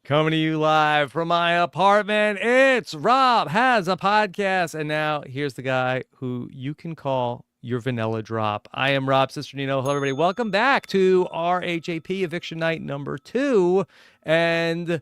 Coming to you live from my apartment. It's Rob Has a Podcast. And now here's the guy who you can call your vanilla drop. I am Rob Cesternino. Hello, everybody. Welcome back to RHAP Eviction Night number 2. And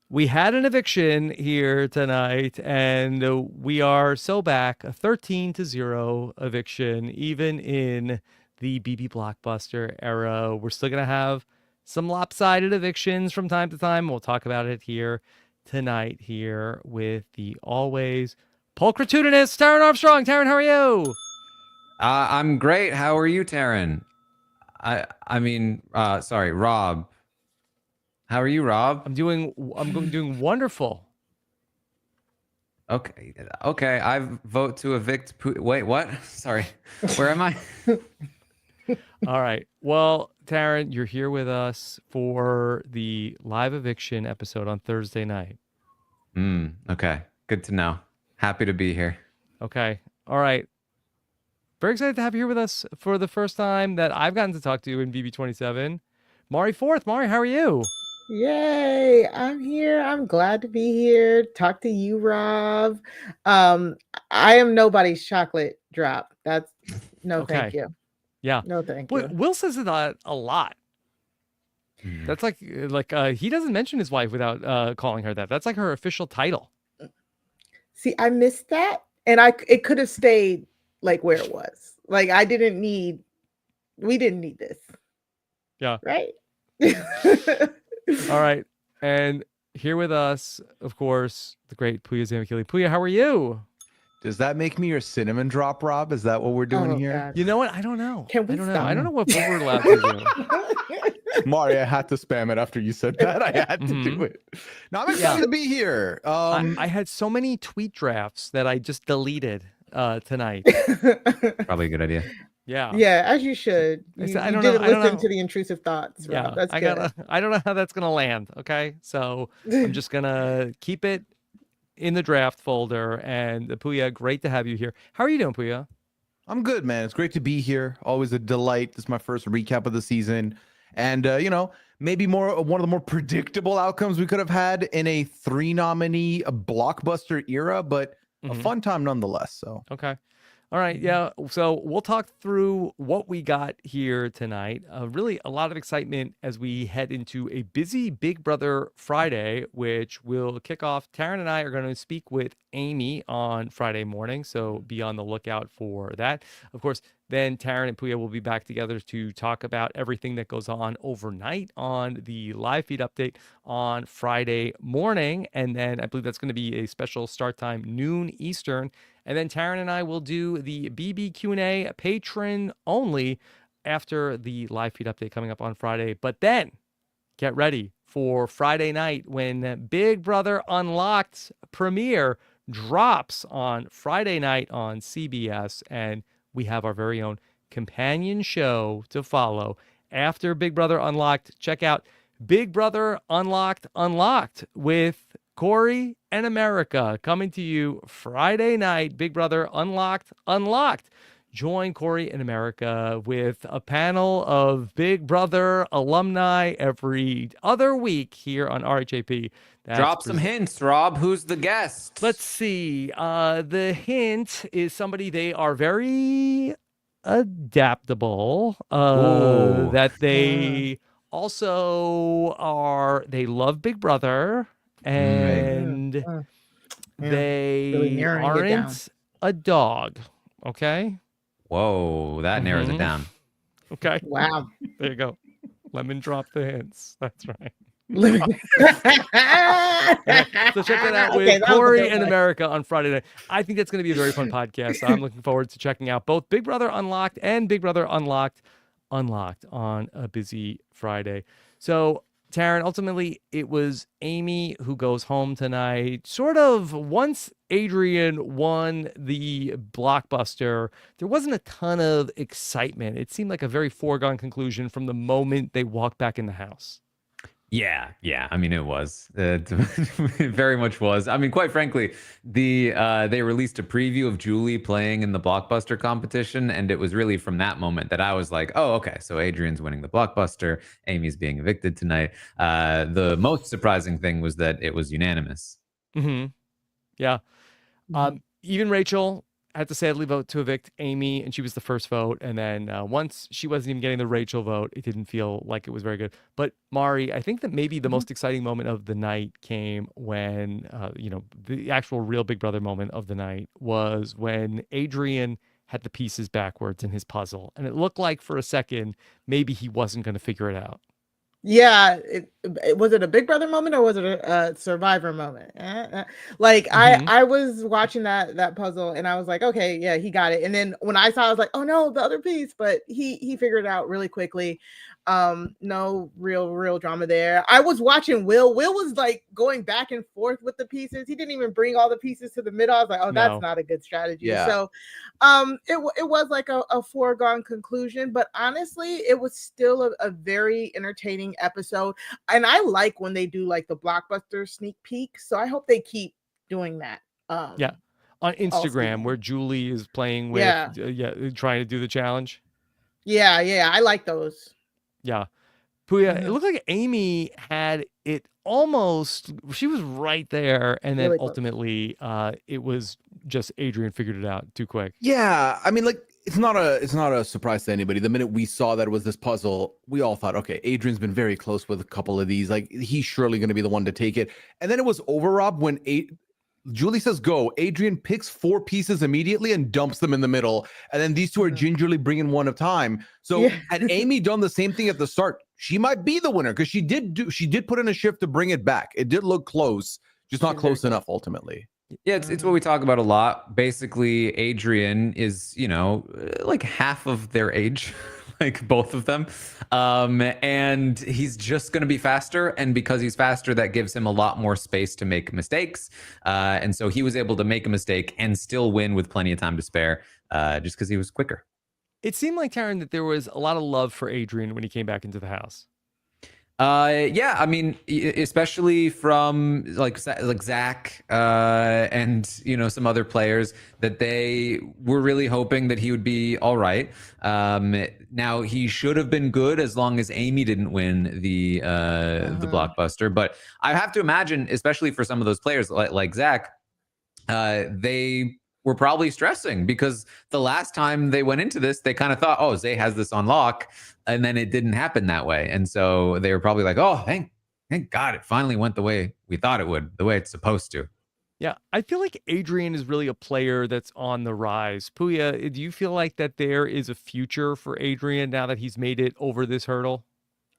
we had an eviction here tonight, and we are so back. A 13-0 eviction, even in the BB Blockbuster era. We're still going to have some lopsided evictions from time to time. We'll talk about it here tonight here with the always pulchritudinous Taran Armstrong. Taran, how are you? I'm great. How are you, Taran? Sorry, Rob. How are you, Rob? I'm doing wonderful. Okay. I vote to evict. Wait, what? Sorry. Where am I? All right. Well, Taran, you're here with us for the live eviction episode on Thursday night. Okay. Good to know. Happy to be here. Okay. All right. Very excited to have you here with us for the first time that I've gotten to talk to you in BB27. Mari Forth. Mari, how are you? Yay, I'm here. I'm glad to be here. Talk to you, Rob. I am nobody's chocolate drop. That's no, thank you. Yeah. No, thank you. Will says that a lot. That's like he doesn't mention his wife without calling her that. That's like her official title. See, I missed that, and it could have stayed like where it was. Like we didn't need this. Yeah. Right. All right. And here with us, of course, the great Pooya Zamakili. Pooya, how are you? Does that make me your cinnamon drop, Rob? Is that what we're doing here? God. You know what? I don't know. Can we I don't stop? know. I don't know what we're allowed to do. Mari, I had to spam it after you said that. I had to do it. Now I'm excited to be here. I had so many tweet drafts that I just deleted tonight. Probably a good idea. Yeah, as you should. You didn't listen to the intrusive thoughts, Rob. Yeah, That's good. I don't know how that's gonna land. Okay, so I'm just gonna keep it in the draft folder. And Pooya, great to have you here. How are you doing, Pooya? I'm good, man. It's great to be here. Always a delight. This is my first recap of the season, and maybe one of the more predictable outcomes we could have had in a 3-nominee blockbuster era, but a fun time nonetheless. So okay. All right. Yeah. So we'll talk through what we got here tonight. Really a lot of excitement as we head into a busy Big Brother Friday, which will kick off. Taran and I are going to speak with Amy on Friday morning. So be on the lookout for that. Of course, then Taran and Pooya will be back together to talk about everything that goes on overnight on the live feed update on Friday morning. And then I believe that's going to be a special start time, noon Eastern. And then Taran and I will do the BB Q&A patron only after the live feed update coming up on Friday. But then get ready for Friday night when Big Brother Unlocked premiere drops on Friday night on CBS. And we have our very own companion show to follow after Big Brother Unlocked. Check out Big Brother Unlocked with Corey and America coming to you Friday night. Big Brother Unlocked. Join Corey and America with a panel of Big Brother alumni every other week here on RHAP. Drop some hints, Rob. Who's the guest? Let's see. The hint is somebody they are very adaptable. That they also they love Big Brother. And they really aren't a dog. Okay. Whoa, that narrows it down. Okay. Wow. There you go. Lemon drop the hints. That's right. So check that out with Corey and America on Friday night. I think that's going to be a very fun podcast. I'm looking forward to checking out both Big Brother Unlocked and Big Brother Unlocked on a busy Friday. So Taran, ultimately, it was Amy who goes home tonight. Sort of once Adrian won the Blockbuster, there wasn't a ton of excitement. It seemed like a very foregone conclusion from the moment they walked back in the house. Yeah. I mean, it was. It very much was. I mean, quite frankly, they released a preview of Julie playing in the Blockbuster competition, and it was really from that moment that I was like, oh, okay, so Adrian's winning the Blockbuster, Amy's being evicted tonight. The most surprising thing was that it was unanimous. Mm-hmm. Yeah. Even Rachel had to sadly vote to evict Amy, and she was the first vote. And then once she wasn't even getting the Rachel vote, it didn't feel like it was very good. But Mari, I think that maybe the most exciting moment of the night came when, the actual real Big Brother moment of the night was when Adrian had the pieces backwards in his puzzle. And it looked like for a second, maybe he wasn't going to figure it out. Yeah, was it a Big Brother moment or was it a Survivor moment? Like I was watching that puzzle and I was like, okay, yeah, he got it. And then when I saw, I was like, oh no, the other piece, but he figured it out really quickly. No real drama there. I was watching Will. Will was like going back and forth with the pieces. He didn't even bring all the pieces to the middle. I was like, oh, that's not a good strategy. Yeah. So it was like a foregone conclusion, but honestly, it was still a very entertaining episode. And I like when they do like the Blockbuster sneak peek. So I hope they keep doing that. Yeah. On Instagram, where Julie is playing with, trying to do the challenge. Yeah. I like those. Yeah. Pooya, it looked like Amy had it almost, she was right there. And then Really ultimately it was just Adrian figured it out too quick. Yeah, I mean, like it's not a surprise to anybody. The minute we saw that it was this puzzle, we all thought, okay, Adrian's been very close with a couple of these. Like he's surely going to be the one to take it. And then it was over, Rob, when Julie says go. Adrian picks 4 pieces immediately and dumps them in the middle. And then these two are gingerly bringing one at a time. So had Amy done the same thing at the start, she might be the winner because she did put in a shift to bring it back. It did look close, just not close enough ultimately. Yeah, it's what we talk about a lot. Basically, Adrian is, like half of their age, like both of them. And he's just going to be faster. And because he's faster, that gives him a lot more space to make mistakes. And so he was able to make a mistake and still win with plenty of time to spare, just because he was quicker. It seemed like, Taran, that there was a lot of love for Adrian when he came back into the house. Yeah, I mean, especially from like Zach and some other players, that they were really hoping that he would be all right. Now he should have been good as long as Amy didn't win the Blockbuster. But I have to imagine, especially for some of those players like Zach, they were probably stressing because the last time they went into this, they kind of thought, oh, Zay has this on lock. And then it didn't happen that way. And so they were probably like, oh, thank God it finally went the way we thought it would, the way it's supposed to. Yeah, I feel like Adrian is really a player that's on the rise. Pooya, do you feel like that there is a future for Adrian now that he's made it over this hurdle?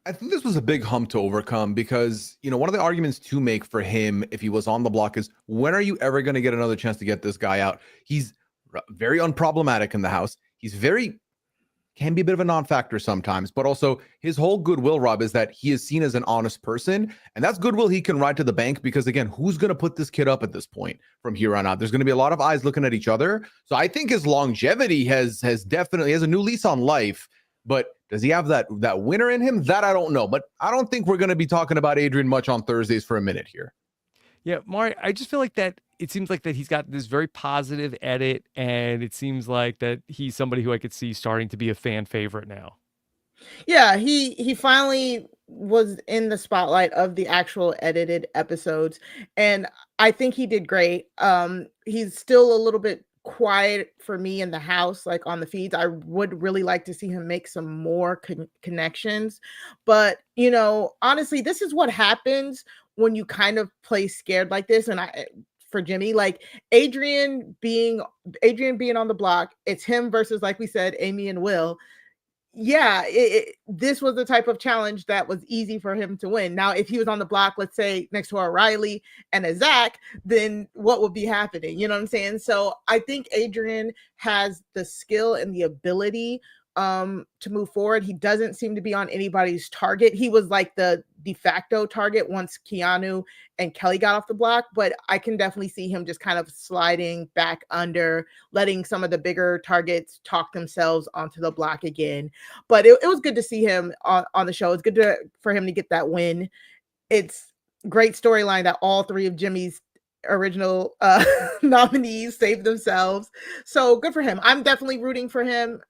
I think this was a big hump to overcome because, one of the arguments to make for him if he was on the block is, when are you ever going to get another chance to get this guy out? He's very unproblematic in the house. He's can be a bit of a non-factor sometimes, but also his whole goodwill, Rob, is that he is seen as an honest person. And that's goodwill he can ride to the bank because, again, who's going to put this kid up at this point from here on out? There's going to be a lot of eyes looking at each other. So I think his longevity has definitely a new lease on life. But does he have that winner in him? That I don't know. But I don't think we're going to be talking about Adrian much on Thursdays for a minute here. Yeah, Mari, I just feel like that it seems like that he's got this very positive edit, and it seems like that he's somebody who I could see starting to be a fan favorite now. Yeah, he finally was in the spotlight of the actual edited episodes, and I think he did great. He's still a little bit quiet for me in the house, like on the feeds. I would really like to see him make some more connections, but honestly, this is what happens when you kind of play scared like this. And for Jimmy, like Adrian being on the block, it's him versus, like we said, Amy and Will. Yeah, this was the type of challenge that was easy for him to win. Now, if he was on the block, let's say next to a Riley and a Zach, then what would be happening? You know what I'm saying? So I think Adrian has the skill and the ability to move forward. He doesn't seem to be on anybody's target. He was like the de facto target once Keanu and Kelly got off the block, but I can definitely see him just kind of sliding back under, letting some of the bigger targets talk themselves onto the block again. But it was good to see him on the show. It's good for him to get that win. it's great storyline that all three of Jimmy's original nominees saved themselves. So good for him. I'm definitely rooting for him,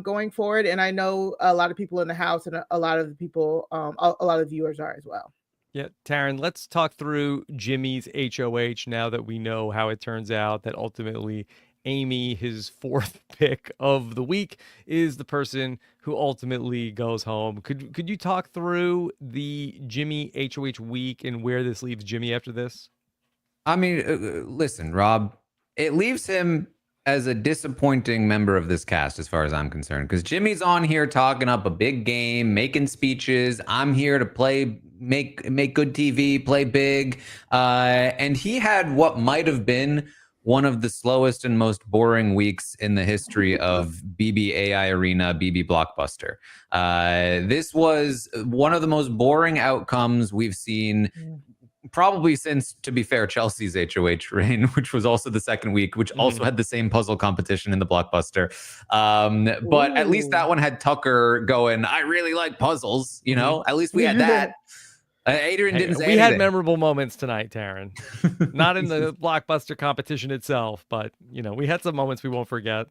going forward. And I know a lot of people in the house and a lot of the people, a lot of viewers are as well. Yeah, Taran, let's talk through Jimmy's HOH now that we know how it turns out that ultimately Amy, his fourth pick of the week, is the person who ultimately goes home. Could you talk through the Jimmy HOH week and where this leaves Jimmy after this? I mean, listen, Rob, it leaves him as a disappointing member of this cast as far as I'm concerned, because Jimmy's on here talking up a big game, making speeches. I'm here to play, make good TV, play big. And he had what might have been one of the slowest and most boring weeks in the history of BB AI Arena, BB Blockbuster. This was one of the most boring outcomes we've seen probably since, to be fair, Chelsea's HOH reign, which was also the second week, which also had the same puzzle competition in the Blockbuster. But at least that one had Tucker going, I really like puzzles, at least we had that. Adrian didn't say we anything. had memorable moments tonight, Taran. Not in the Blockbuster competition itself, but we had some moments we won't forget.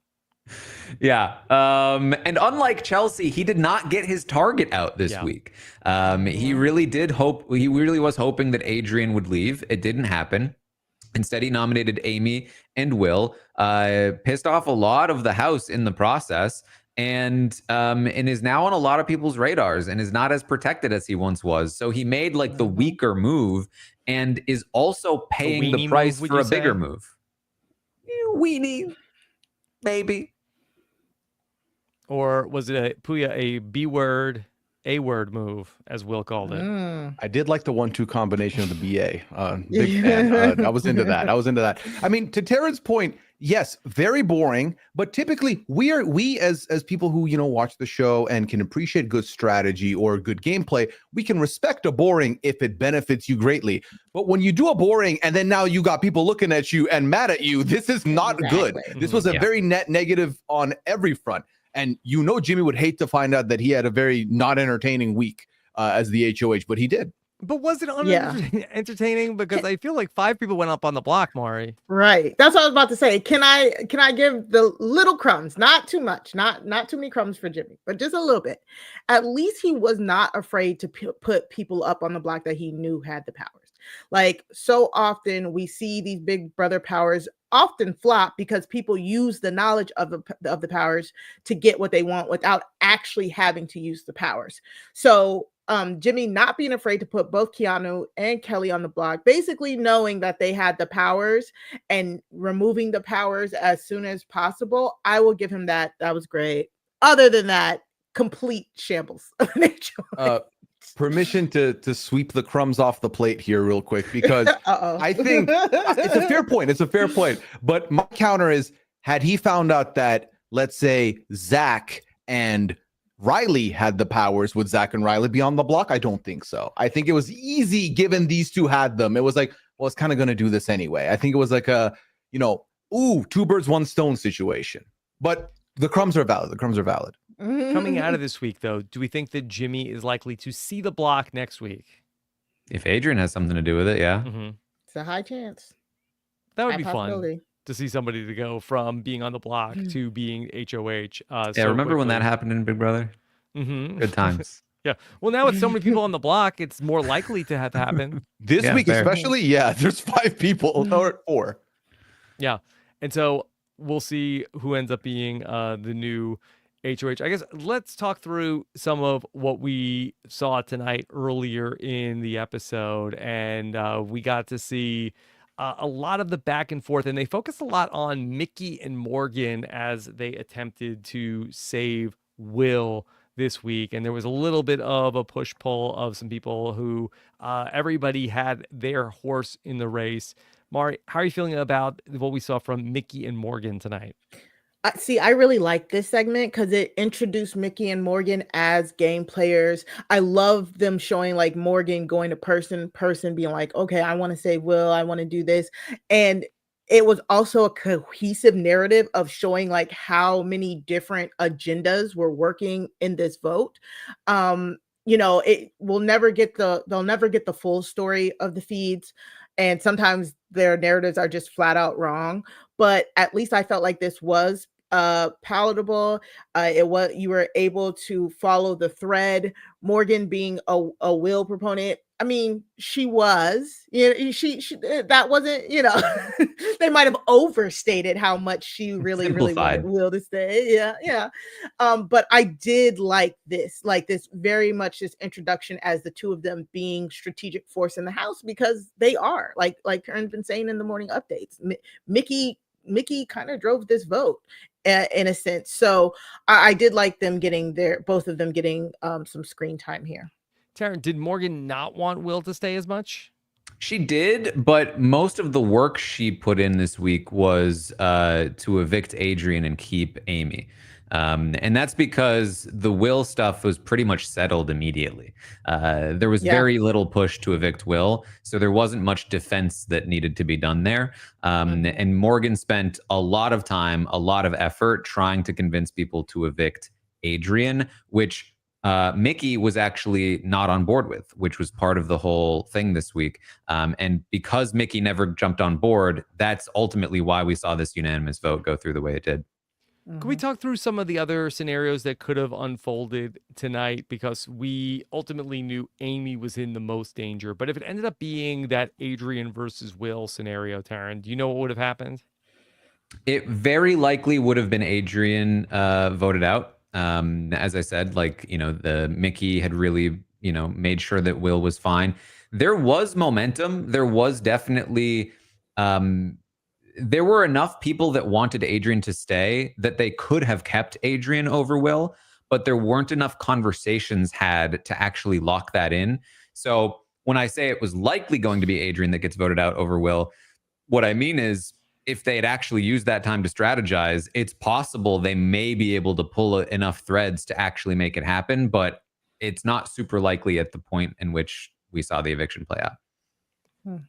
Yeah. And unlike Chelsea, he did not get his target out this week. He really was hoping that Adrian would leave. It didn't happen. Instead, he nominated Amy and Will, pissed off a lot of the house in the process, and is now on a lot of people's radars and is not as protected as he once was. So he made like the weaker move and is also paying the price for a bigger move. Weenie, maybe. Or was it Pooya a B word, A word move, as Will called it? I did like the 1-2 combination of the BA. Big fan. I was into that. I mean, to Taran's point, yes, very boring, but typically we as people who, watch the show and can appreciate good strategy or good gameplay, we can respect a boring if it benefits you greatly. But when you do a boring and then now you got people looking at you and mad at you, this is not good. This was a very net negative on every front. And Jimmy would hate to find out that he had a very not entertaining week as the HOH, but he did. But was it entertaining? Because I feel like 5 people went up on the block, Mari. Right. That's what I was about to say. Can I give the little crumbs? Not too much. Not too many crumbs for Jimmy, but just a little bit. At least he was not afraid to put people up on the block that he knew had the powers. Like, so often we see these big brother powers often flop because people use the knowledge of the powers to get what they want without actually having to use the powers. So Jimmy not being afraid to put both Keanu and Kelly on the block, basically knowing that they had the powers and removing the powers as soon as possible. I will give him that. That was great. Other than that, complete shambles of nature. Permission to sweep the crumbs off the plate here real quick, because I think it's a fair point. But my counter is, had he found out that, let's say, Zach and Riley had the powers, would Zach and Riley be on the block? I don't think so. I think it was easy given these two had them. It was like, well, it's kind of going to do this anyway. I think it was like a, two birds, one stone situation. But the crumbs are valid. Coming out of this week, though, do we think that Jimmy is likely to see the block next week? If Adrian has something to do with it, yeah. It's a high chance. That would be fun to see somebody to go from being on the block to being HOH. Remember when that happened in Big Brother? Good times. Yeah. Well, now with so many people on the block, it's more likely to have happened. This week, especially, there's 5 people or 4. Yeah. And so we'll see who ends up being the new HOH. I guess let's talk through some of what we saw tonight earlier in the episode. And we got to see a lot of the back and forth, and they focused a lot on Mickey and Morgan as they attempted to save Will this week. And there was a little bit of a push-pull of some people who everybody had their horse in the race. Mari, how are you feeling about what we saw from Mickey and Morgan tonight? See, I really like this segment because it introduced Mickey and Morgan as game players. I love them showing like Morgan going to person, being like, okay, I want to save Will, I want to do this. And it was also a cohesive narrative of showing like how many different agendas were working in this vote. it will never get they'll never get the full story of the feeds. And sometimes their narratives are just flat out wrong. But at least I felt like this was palatable. It was, you were able to follow the thread. Morgan being a will proponent, I mean, she was, she that wasn't, they might have overstated how much she really wanted Simplified. Will to stay. Yeah. But I did like this very much this introduction as the two of them being strategic force in the house, because they are, like Karen's been saying in the morning updates. Mickey kind of drove this vote in a sense. So I did like them getting both of them getting some screen time here. Taran, did Morgan not want Will to stay as much? She did, but most of the work she put in this week was to evict Adrian and keep Amy. And that's because the Will stuff was pretty much settled immediately. There was very little push to evict Will, so there wasn't much defense that needed to be done there. And Morgan spent a lot of time, a lot of effort trying to convince people to evict Adrian, which Mickey was actually not on board with, which was part of the whole thing this week. And because Mickey never jumped on board, that's ultimately why we saw this unanimous vote go through the way it did. Can we talk through some of the other scenarios that could have unfolded tonight? Because we ultimately knew Amy was in the most danger. But if it ended up being that Adrian versus Will scenario, Taran, do you know what would have happened? It very likely would have been Adrian voted out. As I said, the Mickey had really, made sure that Will was fine. There was momentum. There was definitely, there were enough people that wanted Adrian to stay that they could have kept Adrian over Will, but there weren't enough conversations had to actually lock that in. So when I say it was likely going to be Adrian that gets voted out over Will, what I mean is, if they had actually used that time to strategize, it's possible they may be able to pull enough threads to actually make it happen, but it's not super likely at the point in which we saw the eviction play out.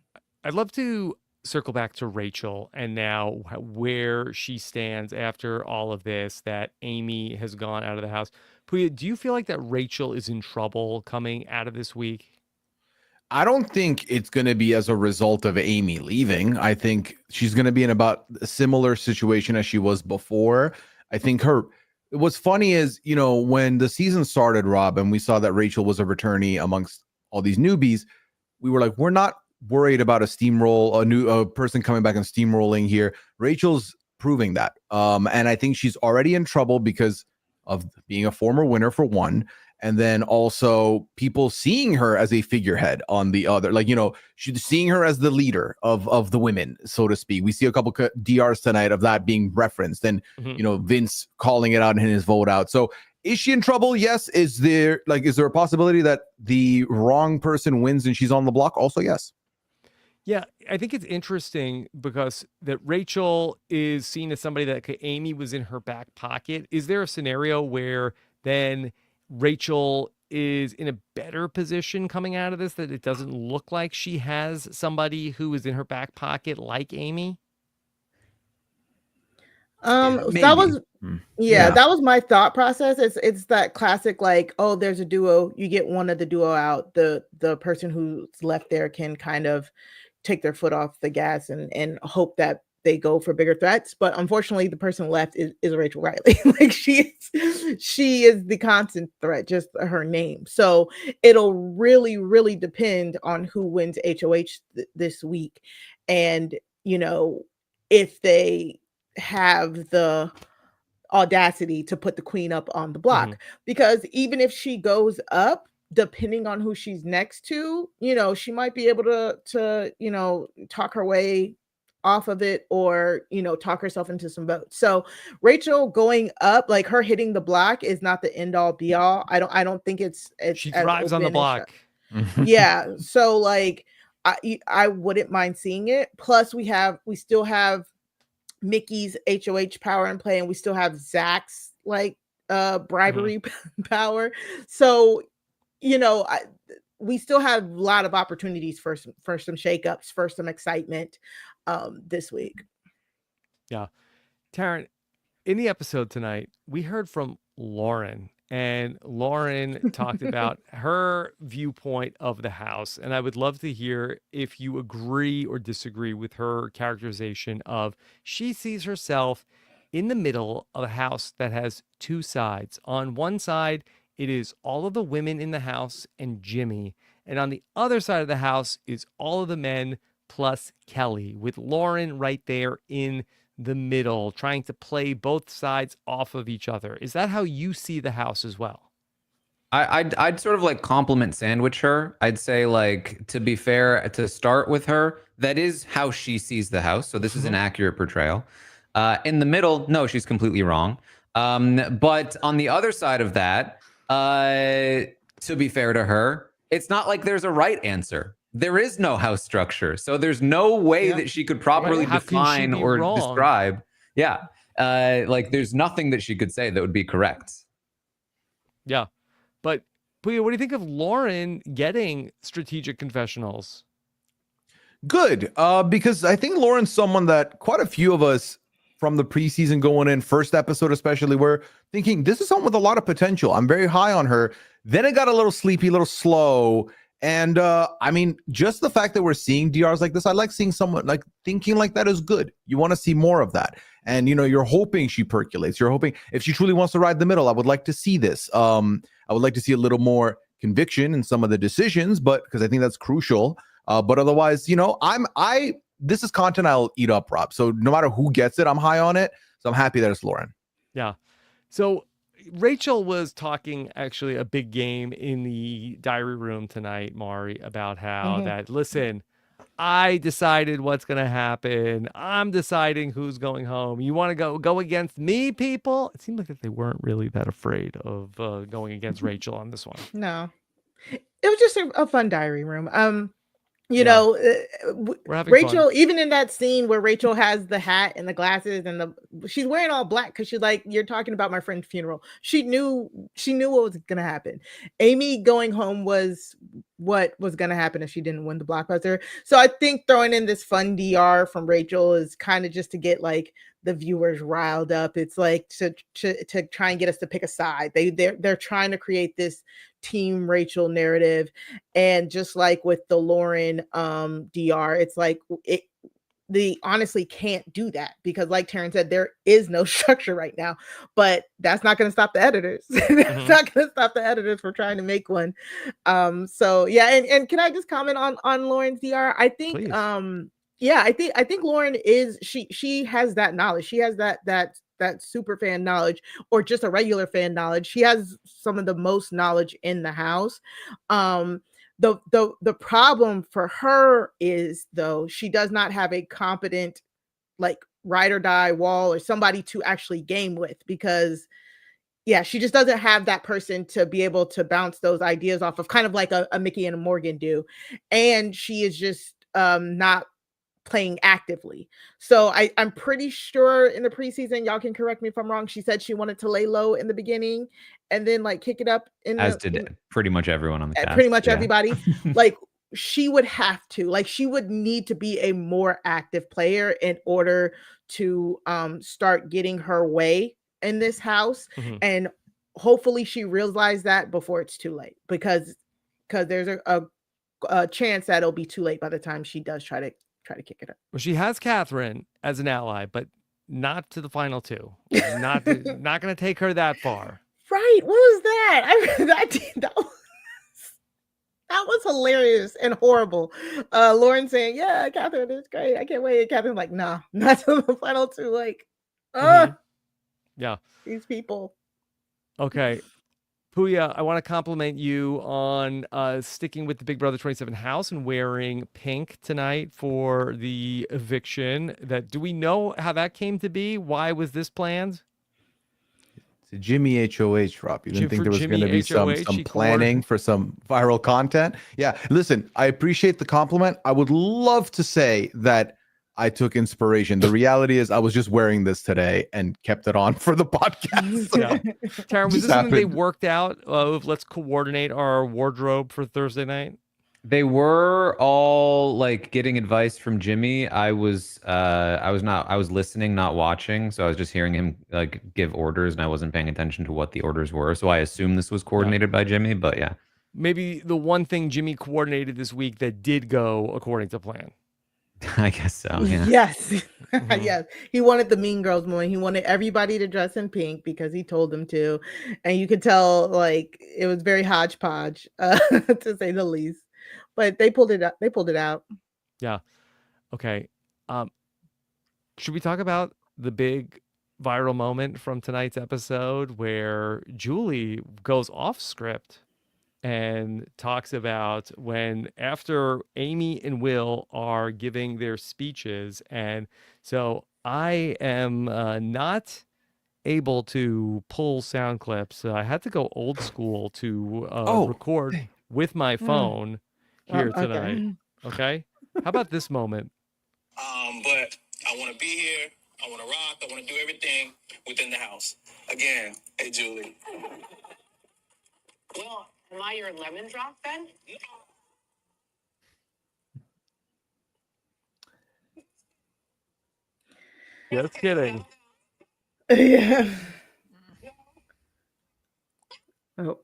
I'd love to circle back to Rachel and now where she stands after all of this, that Amy has gone out of the house. Pooya, do you feel like that Rachel is in trouble coming out of this week? I don't think it's going to be as a result of Amy leaving. I think she's going to be in about a similar situation as she was before. I think what's funny is, when the season started, Rob, and we saw that Rachel was a returnee amongst all these newbies, we were like, we're not worried about a person coming back and steamrolling here. Rachel's proving that. And I think she's already in trouble because of being a former winner, for one. And then also people seeing her as a figurehead on the other, she's seeing her as the leader of the women, so to speak. We see a couple DRs tonight of that being referenced, and Vince calling it out in his vote out. So is she in trouble? Yes. Is there a possibility that the wrong person wins and she's on the block? Also, yes. Yeah, I think it's interesting because that Rachel is seen as somebody that Amy was in her back pocket. Is there a scenario where then Rachel is in a better position coming out of this, that it doesn't look like she has somebody who is in her back pocket like Amy? That was that was my thought process. It's that classic, there's a duo, you get one of the duo out, the person who's left there can kind of take their foot off the gas and hope that they go for bigger threats. But unfortunately, the person left is Rachel Riley. she is the constant threat, just her name. So it'll really, really depend on who wins HOH this week. And, if they have the audacity to put the queen up on the block, because even if she goes up, depending on who she's next to, she might be able to talk her way off of it, or talk herself into some votes. So Rachel going up, her hitting the block, is not the end all be all. I don't think it's she thrives on the block. Yeah. So I wouldn't mind seeing it. Plus we still have Mickey's HOH power in play, and we still have Zach's bribery power. So we still have a lot of opportunities for some shakeups, for some excitement this week. Yeah. Taran, in the episode tonight, we heard from Lauren. And Lauren talked about her viewpoint of the house. And I would love to hear if you agree or disagree with her characterization of she sees herself in the middle of a house that has two sides. On one side, it is all of the women in the house and Jimmy. And on the other side of the house is all of the men plus Kelly, with Lauren right there in the middle, trying to play both sides off of each other. Is that how you see the house as well? I'd sort of like compliment sandwich her. I'd say, like, to be fair, to start with her, that is how she sees the house. So this is an accurate portrayal. In the middle, no, she's completely wrong. But on the other side of that, to be fair to her, it's not like there's a right answer. There is no house structure. So there's no way that she could properly define or describe. Yeah. Like, there's nothing that she could say that would be correct. Yeah. But Pooya, what do you think of Lauren getting strategic confessionals? Good, because I think Lauren's someone that quite a few of us from the preseason going in, first episode especially, were thinking this is someone with a lot of potential. I'm very high on her. Then it got a little sleepy, a little slow. And I mean, just the fact that we're seeing DRs like this, I like seeing someone like thinking like that is good. You want to see more of that. And, you know, you're hoping she percolates. You're hoping if she truly wants to ride the middle, I would like to see this. I would like to see a little more conviction in some of the decisions, but because I think that's crucial. But otherwise, you know, this is content I'll eat up, Rob. So no matter who gets it, I'm high on it. So I'm happy that it's Lauren. Yeah. So Rachel was talking actually a big game in the diary room tonight, Mari, about how that, listen, I decided what's going to happen. I'm deciding who's going home. You want to go against me, people? It seemed like that they weren't really that afraid of going against Rachel on this one. No, it was just a fun diary room. You know, Rachel, fun. even in that scene where Rachel has the hat and the glasses and she's wearing all black because she's like, you're talking about my friend's funeral. She knew what was going to happen. Amy going home was what was going to happen if she didn't win the Blockbuster. So I think throwing in this fun DR from Rachel is kind of just to get like the viewers riled up. It's like to try and get us to pick a side. They're trying to create this team Rachel narrative, and just like with the Lauren DR, it's like they honestly can't do that because, like Taran said, there is no structure right now. But that's not going to stop the editors. That's not going to stop the editors from trying to make one. So yeah, and can I just comment on Lauren's DR? I think Please. I think Lauren is she has that knowledge. She has that super fan knowledge, or just a regular fan knowledge. She has some of the most knowledge in the house. The problem for her is, though, she does not have a competent like ride or die wall or somebody to actually game with, because she just doesn't have that person to be able to bounce those ideas off of, kind of like a Mickey and a Morgan do. And she is just not playing actively. So I'm pretty sure in the preseason, y'all can correct me if I'm wrong, she said she wanted to lay low in the beginning and then like kick it up did pretty much everyone on the cast. Pretty much everybody. Like she would have to, like she would need to be a more active player in order to start getting her way in this house. And hopefully she realized that before it's too late, because there's a chance that it'll be too late by the time she does try to kick it up. Well, she has Catherine as an ally, but not to the final two. Not going to take her that far. Right? What was that? That was hilarious and horrible. Lauren saying, "Yeah, Catherine is great. I can't wait." Catherine like, "Nah, not to the final two." Like, yeah, these people. Okay. Pooya, I want to compliment you on sticking with the Big Brother 27 house and wearing pink tonight for the eviction. Do we know how that came to be? Why was this planned? It's a Jimmy HOH, Rob. You didn't think there was going to be some planning for some viral content? Yeah, listen, I appreciate the compliment. I would love to say that I took inspiration. The reality is I was just wearing this today and kept it on for the podcast. Yeah. Taran, was this something they worked out of, let's coordinate our wardrobe for Thursday night? They were all like getting advice from Jimmy. I was listening, not watching, so I was just hearing him like give orders, and I wasn't paying attention to what the orders were. So I assume this was coordinated by Jimmy, but yeah. Maybe the one thing Jimmy coordinated this week that did go according to plan. I guess so, yeah. Yes. Yes. He wanted the Mean Girls moment. He wanted everybody to dress in pink because he told them to. And you could tell like it was very hodgepodge, to say the least. But they pulled it out. They pulled it out. Yeah. Okay. Should we talk about the big viral moment from tonight's episode where Julie goes off script and talks about when after Amy and Will are giving their speeches. And so I am not able to pull sound clips. I had to go old school to record with my phone here tonight. Okay. How about this moment? But I want to be here. I want to rock. I want to do everything within the house. Again, hey, Julie. Well, am I your lemon drop then? Just kidding. Yeah. Oh.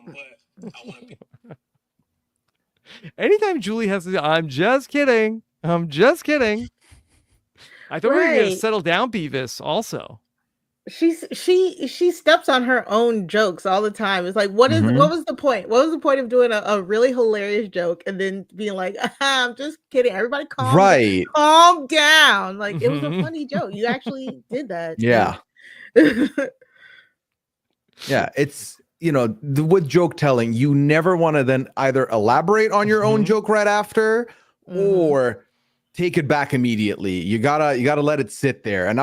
But I want to be. Anytime Julie has to, I'm just kidding. I'm just kidding. I thought we were going to Right. settle down, Beavis, also. She steps on her own jokes all the time. It's like, what was the point? What was the point of doing a really hilarious joke and then being like, I'm just kidding. Everybody calm down. Like it was a funny joke. You actually did that. Yeah. Yeah. It's, with joke telling, you never want to then either elaborate on your own joke right after or take it back immediately. You gotta let it sit there. And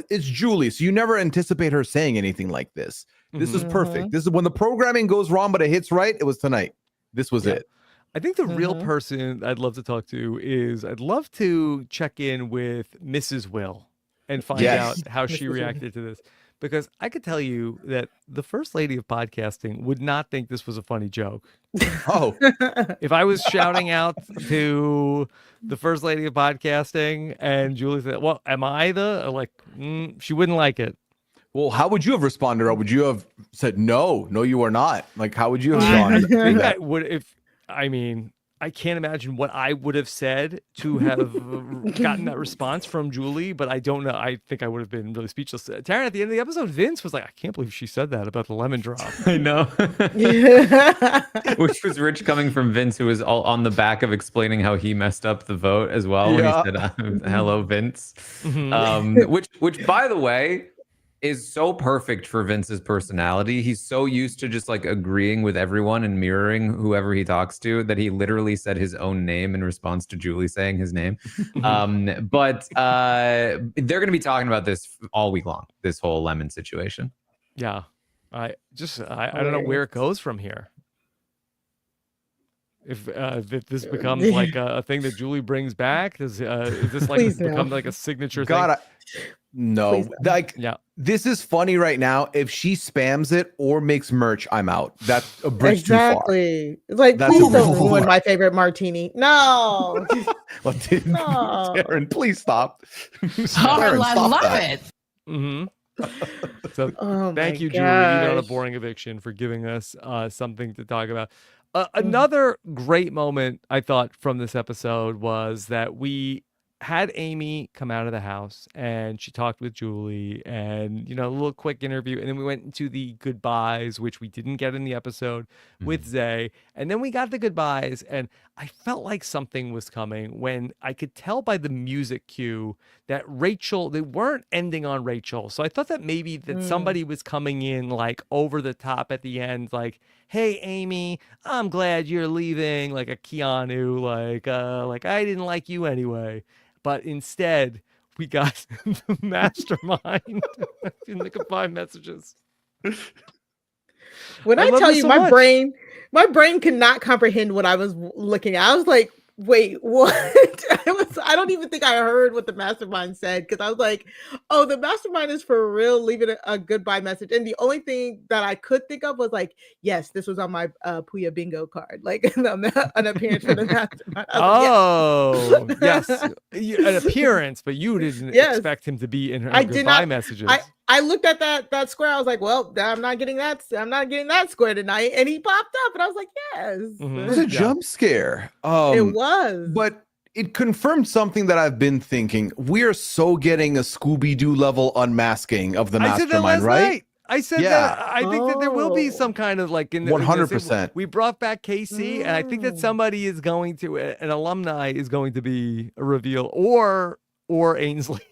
it's Julie, so you never anticipate her saying anything like this. This is perfect. This is when the programming goes wrong, but it hits right. It was tonight. This was it. I think the real person I'd love to talk to is I'd love to check in with Mrs. Will and find out how she reacted to this. Because I could tell you that the first lady of podcasting would not think this was a funny joke. Oh, if I was shouting out to the first lady of podcasting and Julie said, well, am I she wouldn't like it. Well, how would you have responded? Or would you have said, no, you are not? Like, how would you have responded? I can't imagine what I would have said to have gotten that response from Julie, but I don't know. I think I would have been really speechless. Taran, at the end of the episode, Vince was like, I can't believe she said that about the lemon drop. I know. Which was rich coming from Vince, who was all on the back of explaining how he messed up the vote as well when he said, hello, Vince. Which, by the way, is so perfect for Vince's personality. He's so used to just like agreeing with everyone and mirroring whoever he talks to that he literally said his own name in response to Julie saying his name. But they're going to be talking about this all week long, this whole lemon situation. Yeah. I don't know where it goes from here. If this becomes like a thing that Julie brings back, is this like become like a signature thing? No, this is funny right now. If she spams it or makes merch, I'm out. That's a bridge too far. It's like, please don't ruin my favorite martini. No. Taran, please stop. I love it. So thank you, Julie, even on a boring eviction, for giving us something to talk about. Another great moment I thought from this episode was that we had Amy come out of the house and she talked with Julie and, a little quick interview. And then we went into the goodbyes, which we didn't get in the episode with Zay. And then we got the goodbyes and I felt like something was coming when I could tell by the music cue that they weren't ending on Rachel. So I thought that maybe that somebody was coming in like over the top at the end, like, hey, Amy, I'm glad you're leaving, like a Keanu, like I didn't like you anyway. But instead, we got the mastermind in the goodbye messages. When I tell you, my brain could not comprehend what I was looking at. I was like, Wait, what? I don't even think I heard what the mastermind said because I was like, oh, the mastermind is for real, leaving a goodbye message. And the only thing that I could think of was like, yes, this was on my Pooya bingo card, like an appearance for the mastermind. I was Oh, yes. An appearance, but you didn't Yes. expect him to be in her I did goodbye not. messages. I looked at that square. I was like, well, I'm not getting that square tonight. And he popped up, and I was like, yes. Mhm. It was a Yeah. jump scare. It was. But it confirmed something that I've been thinking. We are so getting a Scooby-Doo level unmasking of the I said that mastermind, last right? night. I said Yeah. that I think that there will be Oh. some kind of like in the 100%. We brought back KC, and I think that somebody is going to an alumni is going to be a reveal, or Ainsley.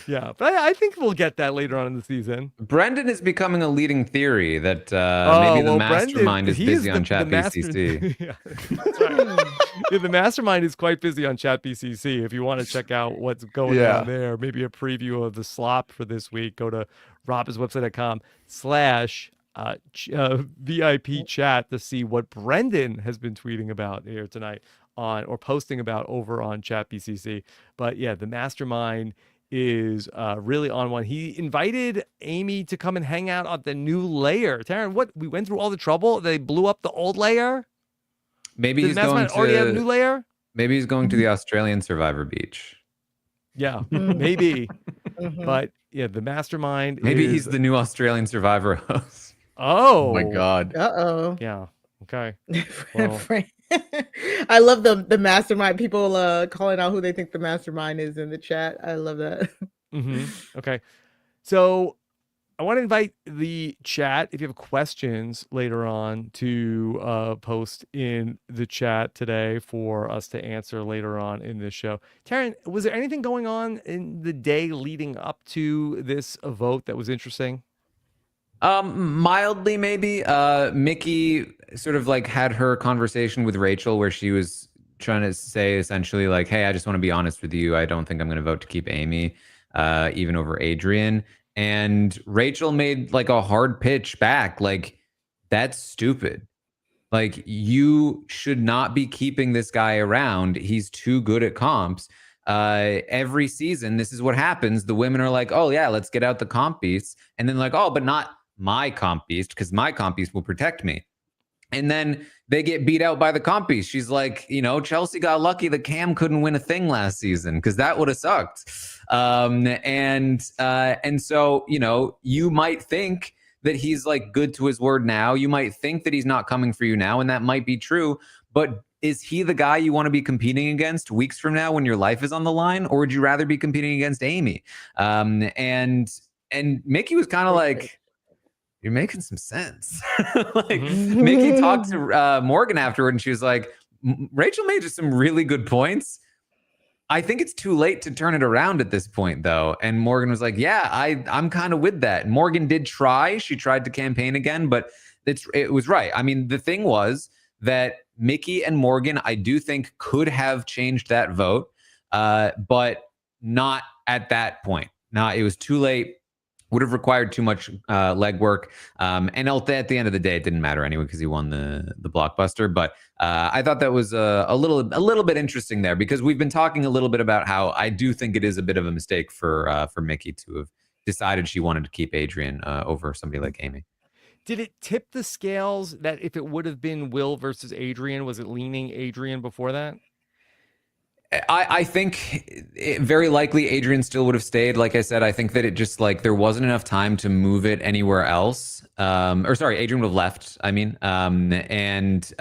Yeah, but I think we'll get that later on in the season. Brendan is becoming a leading theory that Oh, maybe the well, mastermind Brendan, is busy on Chat BCC. Yeah, that's right. Yeah, the mastermind is quite busy on Chat BCC. If you want to check out what's going on there, maybe a preview of the slop for this week, go to robhaswebsite.com/VIP chat to see what Brendan has been tweeting about here tonight or posting about over on Chat BCC. But yeah, the mastermind is really on one. He invited Amy to come and hang out at the new layer. Taran, what? We went through all the trouble. They blew up the old layer. Maybe Did he's the going mastermind already have a new to. layer? Maybe he's going to the Australian Survivor Beach. Yeah, Mm. maybe. Mhm. But yeah, the mastermind. Maybe is... he's the new Australian Survivor host. Oh my God. Uh-oh. Yeah. Okay. Well. I love the mastermind people calling out who they think the mastermind is in the chat. I love that. Okay. So I want to invite the chat, if you have questions later on, to post in the chat today for us to answer later on in this show. Taran, was there anything going on in the day leading up to this vote that was interesting? Mildly maybe. Mickey sort of like had her conversation with Rachel where she was trying to say essentially like, hey, I just want to be honest with you. I don't think I'm going to vote to keep Amy, even over Adrian. And Rachel made like a hard pitch back. Like, that's stupid. Like, you should not be keeping this guy around. He's too good at comps. Every season, this is what happens. The women are like, oh yeah, let's get out the comp beasts. And then like, oh, but not my comp beast, because my comp beast will protect me. And then they get beat out by the comp beast. She's like, Chelsea got lucky that Cam couldn't win a thing last season because that would have sucked. And so, you might think that he's like good to his word now. You might think that he's not coming for you now, and that might be true. But is he the guy you want to be competing against weeks from now when your life is on the line, or would you rather be competing against Amy? And Mickey was kind of like, you're making some sense. Like Mickey talked to Morgan afterward, and she was like, Rachel made just some really good points. I think it's too late to turn it around at this point, though. And Morgan was like, yeah, I'm kind of with that. Morgan did try. She tried to campaign again, but it was right. I mean, the thing was that Mickey and Morgan, I do think, could have changed that vote, but not at that point. It was too late. Would have required too much legwork. And at the end of the day, it didn't matter anyway because he won the Blockbuster. But I thought that was a little bit interesting there, because we've been talking a little bit about how I do think it is a bit of a mistake for Mickey to have decided she wanted to keep Adrian over somebody like Amy. Did it tip the scales that if it would have been Will versus Adrian, was it leaning Adrian before that? I think very likely Adrian still would have stayed. Like I said, I think that it just like there wasn't enough time to move it anywhere else. Adrian would have left. I mean, if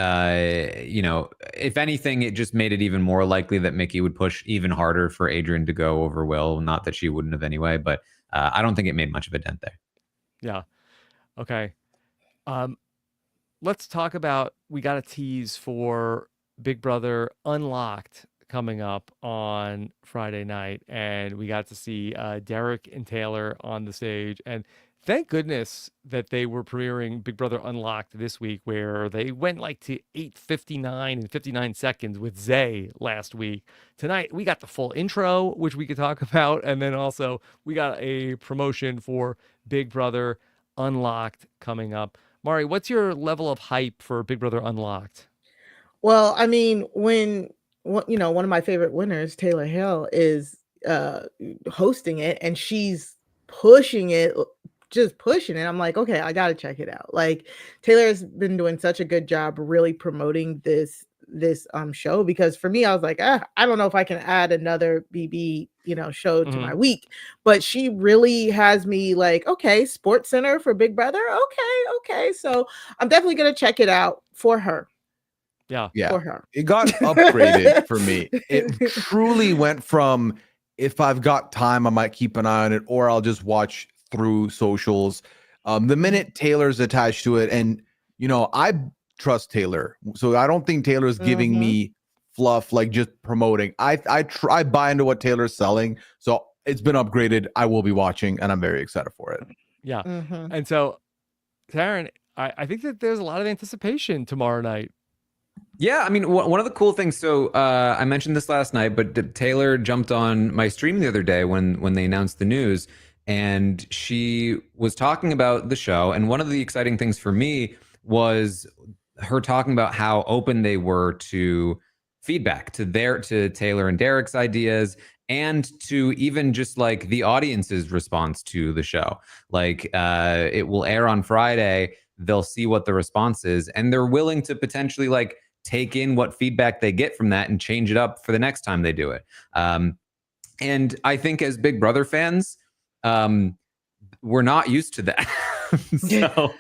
anything, it just made it even more likely that Mickey would push even harder for Adrian to go over Will. Not that she wouldn't have anyway, but I don't think it made much of a dent there. Yeah. Okay. Let's talk about, we got a tease for Big Brother Unlocked coming up on Friday night, and we got to see Derek and Taylor on the stage, and thank goodness that they were premiering Big Brother Unlocked this week, where they went like to 8:59 and 59 seconds with Zay last week. Tonight we got the full intro, which we could talk about, and then also we got a promotion for Big Brother Unlocked coming up. Mari, what's your level of hype for Big Brother Unlocked? Well, I mean, one of my favorite winners, Taylor Hill, is hosting it, and she's pushing it, just pushing it. I'm like, okay, I gotta check it out. Like, Taylor has been doing such a good job really promoting this show, because for me, I was like, I don't know if I can add another BB show to my week, but she really has me like, okay, Sports Center for Big Brother, okay, so I'm definitely gonna check it out for her. Yeah. For her. It got upgraded for me. It truly went from, if I've got time, I might keep an eye on it, or I'll just watch through socials. The minute Taylor's attached to it, and I trust Taylor, so I don't think Taylor's giving me fluff, like just promoting. I buy into what Taylor's selling, so it's been upgraded. I will be watching, and I'm very excited for it. Yeah. And so, Taran, I think that there's a lot of anticipation tomorrow night. Yeah, I mean, one of the cool things. So I mentioned this last night, but Taylor jumped on my stream the other day when they announced the news, and she was talking about the show. And one of the exciting things for me was her talking about how open they were to feedback, to Taylor and Derek's ideas, and to even just like the audience's response to the show. Like it will air on Friday. They'll see what the response is, and they're willing to potentially like take in what feedback they get from that and change it up for the next time they do it. And I think as Big Brother fans, we're not used to that. So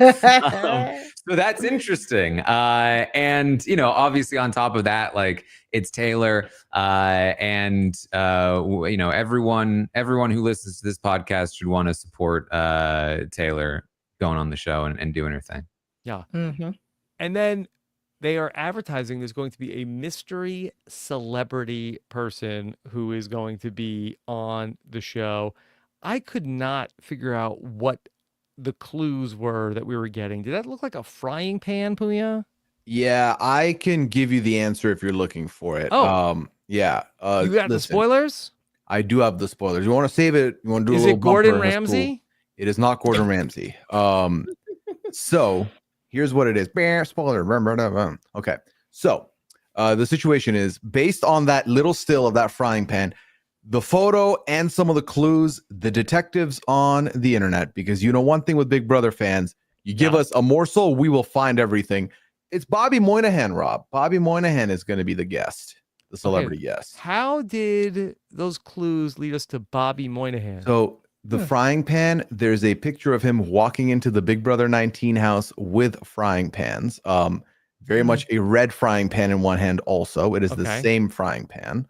that's interesting. And obviously on top of that, like it's Taylor, and everyone who listens to this podcast should want to support Taylor going on the show and doing her thing. Yeah. And then they are advertising there's going to be a mystery celebrity person who is going to be on the show. I could not figure out what the clues were that we were getting. Did that look like a frying pan, Pooya? Yeah, I can give you the answer if you're looking for it. Oh. Yeah. You got the spoilers? I do have the spoilers. You want to save it? You want to do Is a little it Gordon bumper? Ramsay? Cool. It is not Gordon Ramsay. So here's what it is. Spoiler. Okay. So the situation is based on that little still of that frying pan, the photo and some of the clues, the detectives on the internet, because one thing with Big Brother fans, you give us a morsel, we will find everything. It's Bobby Moynihan, Rob. Bobby Moynihan is going to be the guest, the celebrity guest. How did those clues lead us to Bobby Moynihan? So the frying pan, there's a picture of him walking into the Big Brother 19 house with frying pans. Very much a red frying pan in one hand also. It is the same frying pan.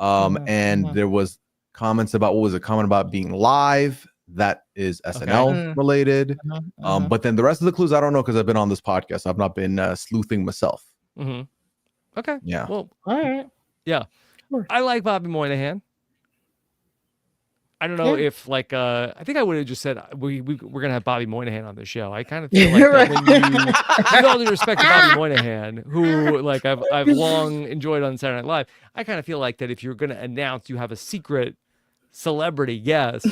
And there was comments about, what was it? Comment about being live. That is SNL related. But then the rest of the clues, I don't know, because I've been on this podcast. I've not been sleuthing myself. Okay. Yeah. Well, all right. Yeah. Sure. I like Bobby Moynihan. I don't know if like I think I would have just said we're gonna have Bobby Moynihan on the show. I kind of feel like that when with all due respect to Bobby Moynihan, who like I've long enjoyed on Saturday Night Live, I kind of feel like that if you're gonna announce you have a secret celebrity guest,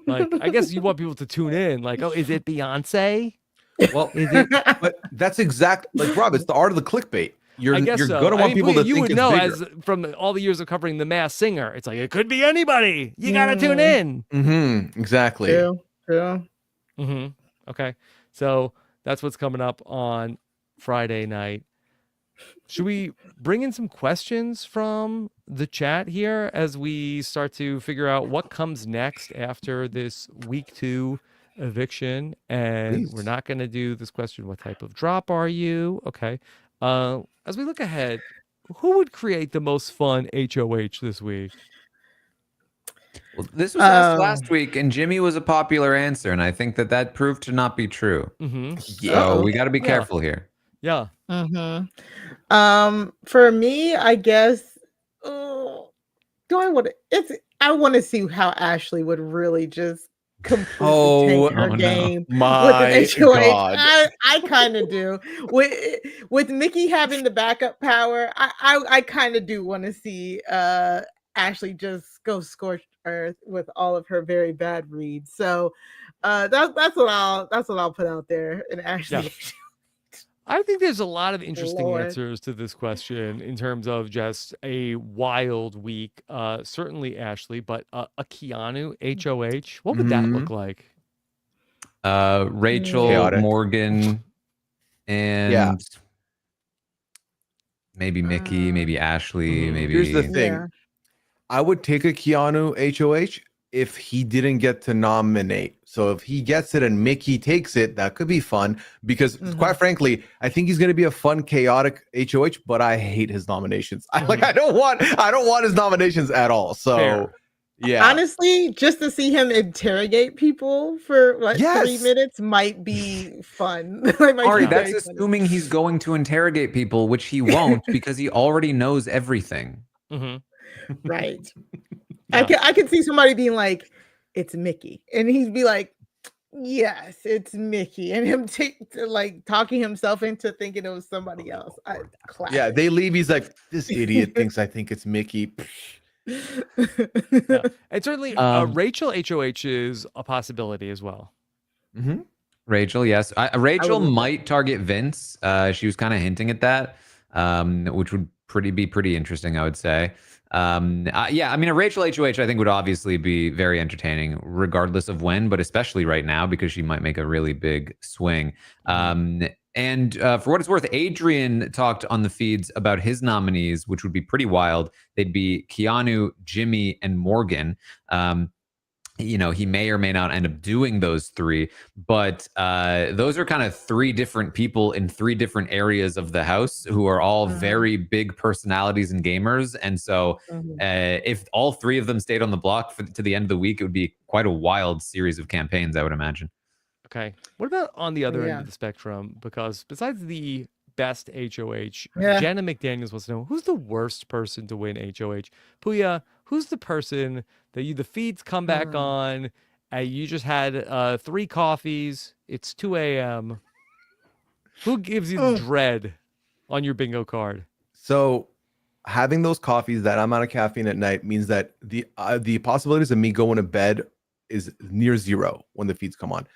like I guess you want people to tune in. Like, oh, is it Beyonce? Well, is it? But that's exact. Like Rob, it's the art of the clickbait. You're gonna want people to you think would it's know bigger. as from all the years of covering The Masked Singer. It's like it could be anybody. You gotta tune in. Exactly. True. Okay, so that's what's coming up on Friday night. Should we bring in some questions from the chat here as we start to figure out what comes next after this week 2 eviction? And we're not going to do this question, what type of drop are you? Okay. As we look ahead, who would create the most fun HOH this week? Well, this was asked last week, and Jimmy was a popular answer, and I think that proved to not be true. So we got to be careful here. Yeah. For me, I guess, I want to see how Ashley would really just completely tank her game with an HOH. I kind of do. With Mickey having the backup power, I kind of do want to see Ashley just go scorched earth with all of her very bad reads. So That's what I'll put out there. And Ashley, Yeah. I think there's a lot of interesting Lord. answers to this question in terms of just a wild week. Certainly Ashley, but a Keanu HOH, what would that look like? Rachel, Chaotic. Morgan, and Yeah. maybe Mickey, maybe Ashley, Mhm. maybe. Here's the thing. Yeah. I would take a Keanu HOH if he didn't get to nominate. So if he gets it and Mickey takes it, that could be fun because quite frankly, I think he's going to be a fun, chaotic HOH, but I hate his nominations. I don't want his nominations at all. So Fair. yeah. Honestly, just to see him interrogate people for 3 Yes. minutes might be fun. Like, might Ari, be that's very funny. assuming he's going to interrogate people, which he won't because he already knows everything. Mm-hmm. Right. Yeah. I can see somebody being like, "It's Mickey," and he'd be like, "Yes, it's Mickey," and him like talking himself into thinking it was somebody else. Classic. Yeah, they leave. He's like, this idiot thinks I think it's Mickey. Yeah. And certainly Rachel HOH is a possibility as well. Mm-hmm. Rachel, yes. Rachel love that. might target Vince. She was kind of hinting at that, which would be pretty interesting, I would say. Yeah, I mean, a Rachel HOH, I think, would obviously be very entertaining, regardless of when, but especially right now because she might make a really big swing. And for what it's worth, Adrian talked on the feeds about his nominees, which would be pretty wild. They'd be Keanu, Jimmy, and Morgan. You know, he may or may not end up doing those three, but those are kind of three different people in three different areas of the house who are all very big personalities and gamers. And so if all three of them stayed on the block to the end of the week, it would be quite a wild series of campaigns, I would imagine. Okay. What about on the other end Yeah. of the spectrum? Because besides the best HOH, Yeah. Jenna McDaniels wants to know who's the worst person to win HOH. Pooya, who's the person that the feeds come back on, you just had 3 coffees, it's 2 a.m. Who gives you dread on your bingo card? So having those coffees, that amount of caffeine at night, means that the possibilities of me going to bed is near zero when the feeds come on.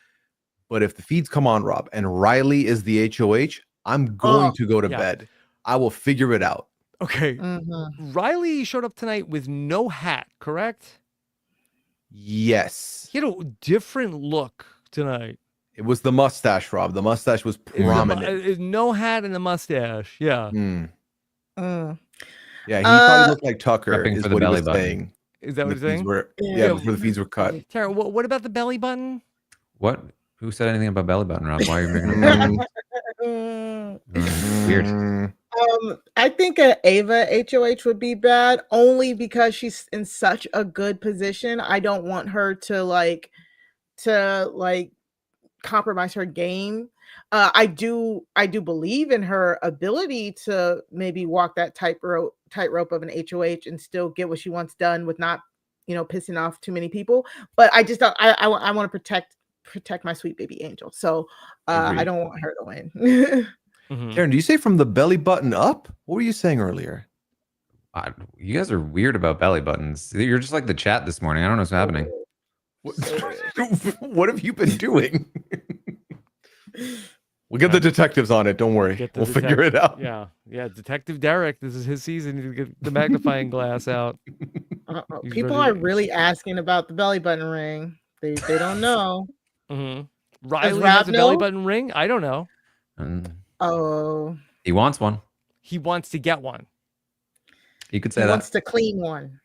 But if the feeds come on, Rob, and Riley is the HOH, I'm going to go to bed. I will figure it out. Okay. Riley showed up tonight with no hat, correct? Yes. He had a different look tonight. It was the mustache, Rob. The mustache was prominent. No hat and the mustache. Yeah. Yeah, he probably looked like Tucker, Prepping is for the what he belly was button. saying. Is that what The you're feeds saying? were, before the feeds were cut. Tara, what about the belly button? What? Who said anything about belly button, Rob? Why are you bringing it up? Weird. I think Ava HOH would be bad only because she's in such a good position. I don't want her to compromise her game. I do believe in her ability to maybe walk that tightrope of an HOH and still get what she wants done with not, pissing off too many people. But I just don't. I want to protect my sweet baby angel. So I don't want her to win. Taran, do you say from the belly button up? What were you saying earlier? You guys are weird about belly buttons. You're just like the chat this morning. I don't know what's happening. What have you been doing? We'll get the detectives on it. Don't worry. We'll figure it out. Yeah. Detective Derek. This is his season to get the magnifying glass out. People are really asking about the belly button ring. They don't know. Riley has a belly button ring? I don't know. Oh. He wants one. He wants to get one. He could say He that. wants to clean one.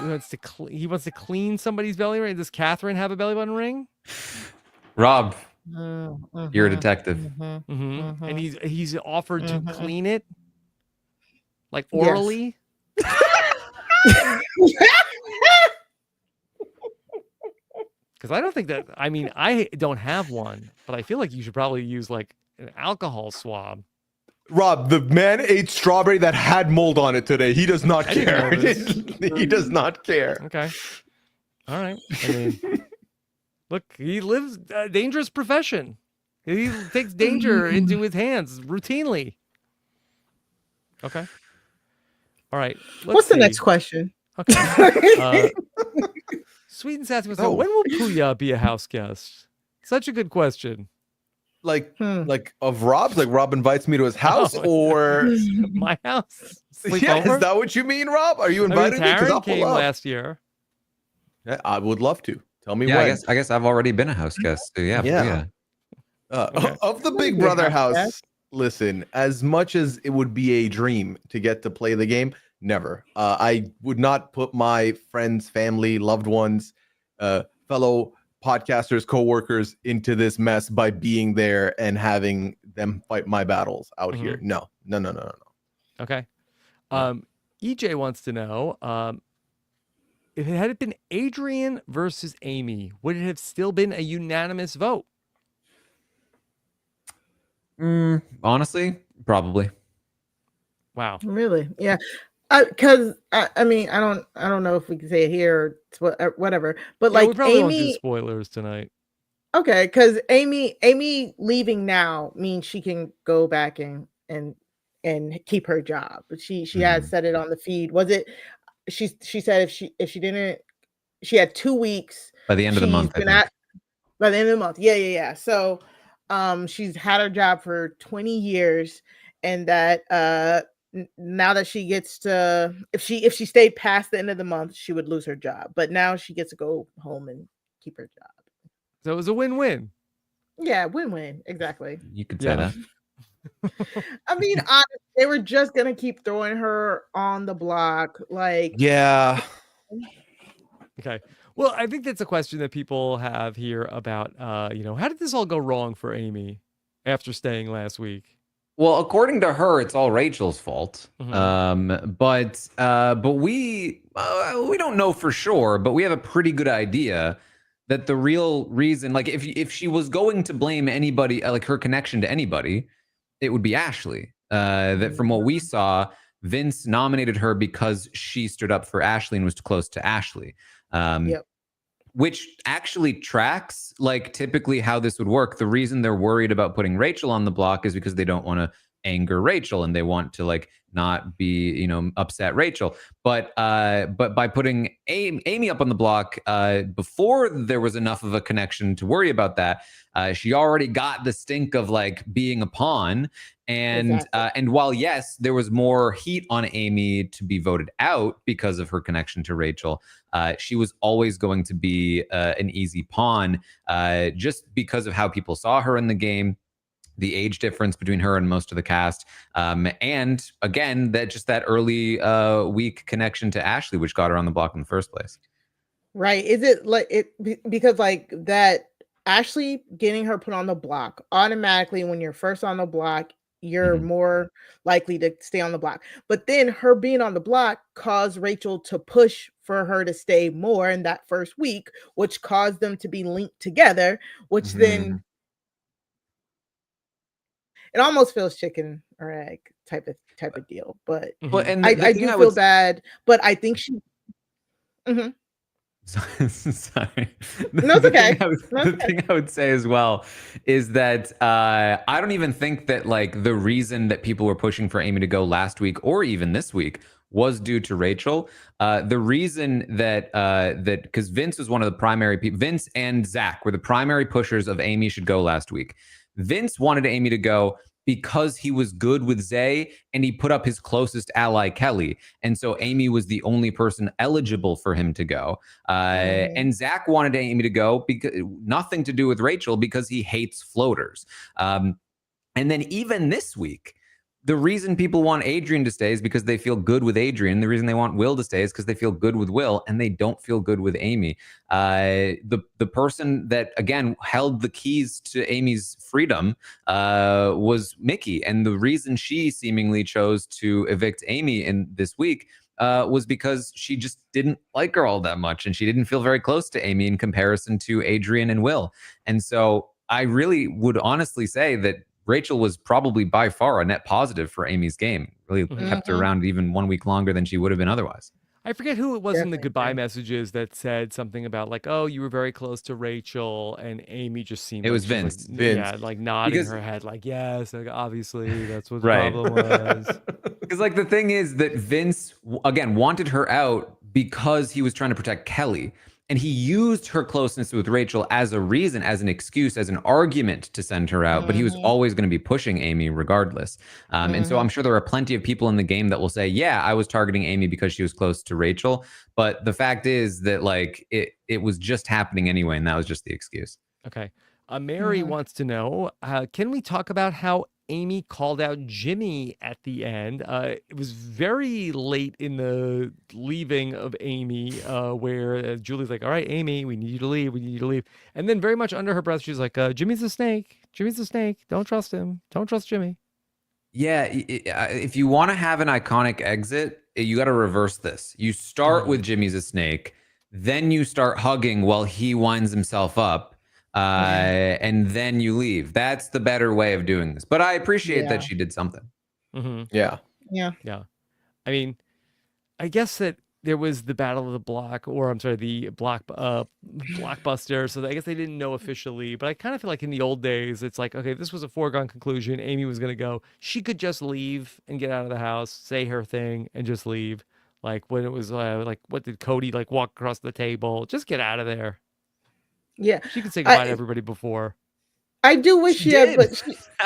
He wants to clean somebody's belly ring. Does Catherine have a belly button ring? Rob, you're a detective. And he's offered to clean it, like orally. Because I don't think that. I mean, I don't have one, but I feel like you should probably use like an alcohol swab. Rob, the man ate strawberry that had mold on it today. He does not care. He does not care. Okay. All right. I mean, look, he lives a dangerous profession. He takes danger into his hands routinely. Okay. All right. What's the next question? Okay. Sweet and sassy. So when will Pooya be a house guest? Such a good question. Like of Rob's, like Rob invites me to his house, or my house? Yeah, is that what you mean, Rob? Are you invited? Because I'll Taryn came last year. Yeah, I would love to. Tell me Yeah, when. I guess I've already been a house guest. So yeah. Okay. Of the Big Brother house, listen, as much as it would be a dream to get to play the game, never. I would not put my friends, family, loved ones, fellow podcasters, co-workers into this mess by being there and having them fight my battles out here. No. Okay. EJ wants to know, if it had been Adrian versus Amy, would it have still been a unanimous vote? Honestly, probably. Wow. Really? Yeah. Because I mean, I don't know if we can say it here or whatever, but Yeah, we like probably won't do Amy. spoilers tonight. Okay, because Amy leaving now means she can go back and keep her job. But she had said it on the feed. Was it? She said if she didn't, she had 2 weeks By the end of the month, I think. By the end of the month. Yeah. So she's had her job for 20 years, and that now that she gets to, if she stayed past the end of the month, she would lose her job. But now she gets to go home and keep her job. So it was a win-win. Yeah, win-win. Exactly. You could say that. I mean, honestly, they were just gonna keep throwing her on the block. Like, yeah. Okay. Well, I think that's a question that people have here about, how did this all go wrong for Amy after staying last week? Well, according to her, it's all Rachel's fault. Mm-hmm. But we don't know for sure, but we have a pretty good idea that the real reason, like if she was going to blame anybody, like her connection to anybody, it would be Ashley. That from what we saw, Vince nominated her because she stood up for Ashley and was close to Ashley. Which actually tracks like typically how this would work. The reason they're worried about putting Rachel on the block is because they don't want to anger Rachel and they want to like not be, upset Rachel. But by putting Amy up on the block before there was enough of a connection to worry about that, she already got the stink of like being a pawn. And and while yes, there was more heat on Amy to be voted out because of her connection to Rachel, she was always going to be an easy pawn just because of how people saw her in the game, the age difference between her and most of the cast, and again that early week connection to Ashley, which got her on the block in the first place. Right? Is it like it because like that Ashley getting her put on the block automatically when you're first on the block? You're more likely to stay on the block. But then her being on the block caused Rachel to push for her to stay more in that first week, which caused them to be linked together, which then it almost feels chicken or egg type of deal. But I do feel bad, but I think she Sorry. No, it's okay. The thing I would say as well is that I don't even think that like the reason that people were pushing for Amy to go last week or even this week was due to Rachel. The reason that because Vince was one of the primary people, Vince and Zach were the primary pushers of Amy should go last week. Vince wanted Amy to go because he was good with Zay and he put up his closest ally, Kelly. And so Amy was the only person eligible for him to go. And Zach wanted Amy to go because nothing to do with Rachel because he hates floaters. And then even this week, the reason people want Adrian to stay is because they feel good with Adrian. The reason they want Will to stay is because they feel good with Will and they don't feel good with Amy. The person that, again, held the keys to Amy's freedom was Mickey. And the reason she seemingly chose to evict Amy in this week was because she just didn't like her all that much. And she didn't feel very close to Amy in comparison to Adrian and Will. And so I really would honestly say that Rachel was probably by far a net positive for Amy's game. Really kept her around even 1 week longer than she would have been otherwise. I forget who it was in the goodbye messages that said something about like, oh, you were very close to Rachel, and Amy just seemed it like was Vince. Like, Vince. Yeah, like nodding her head like, yes, like, obviously that's what the problem was. Because like the thing is that Vince, again, wanted her out because he was trying to protect Kelly. And he used her closeness with Rachel as a reason, as an excuse, as an argument to send her out. But he was always going to be pushing Amy regardless. And so I'm sure there are plenty of people in the game that will say, yeah, I was targeting Amy because she was close to Rachel. But the fact is that like it was just happening anyway. And that was just the excuse. Okay. Mary wants to know, can we talk about how Amy called out Jimmy at the end? It was very late in the leaving of Amy, where Julie's like, all right, Amy, we need you to leave. We need you to leave. And then very much under her breath, she's like, Jimmy's a snake. Jimmy's a snake. Don't trust him. Don't trust Jimmy. Yeah, if you want to have an iconic exit, you got to reverse this. You start with Jimmy's a snake, then you start hugging while he winds himself up. And then you leave. That's the better way of doing this. But I appreciate that she did something. Yeah. I mean, I guess that there was the Battle of the Block, or I'm sorry, the Blockbuster. So I guess they didn't know officially. But I kind of feel like in the old days, it's like, okay, this was a foregone conclusion. Amy was going to go. She could just leave and get out of the house, say her thing, and just leave. Like when it was like, what did Cody like walk across the table? Just get out of there. Yeah. She could say goodbye to everybody before. I do wish she had, but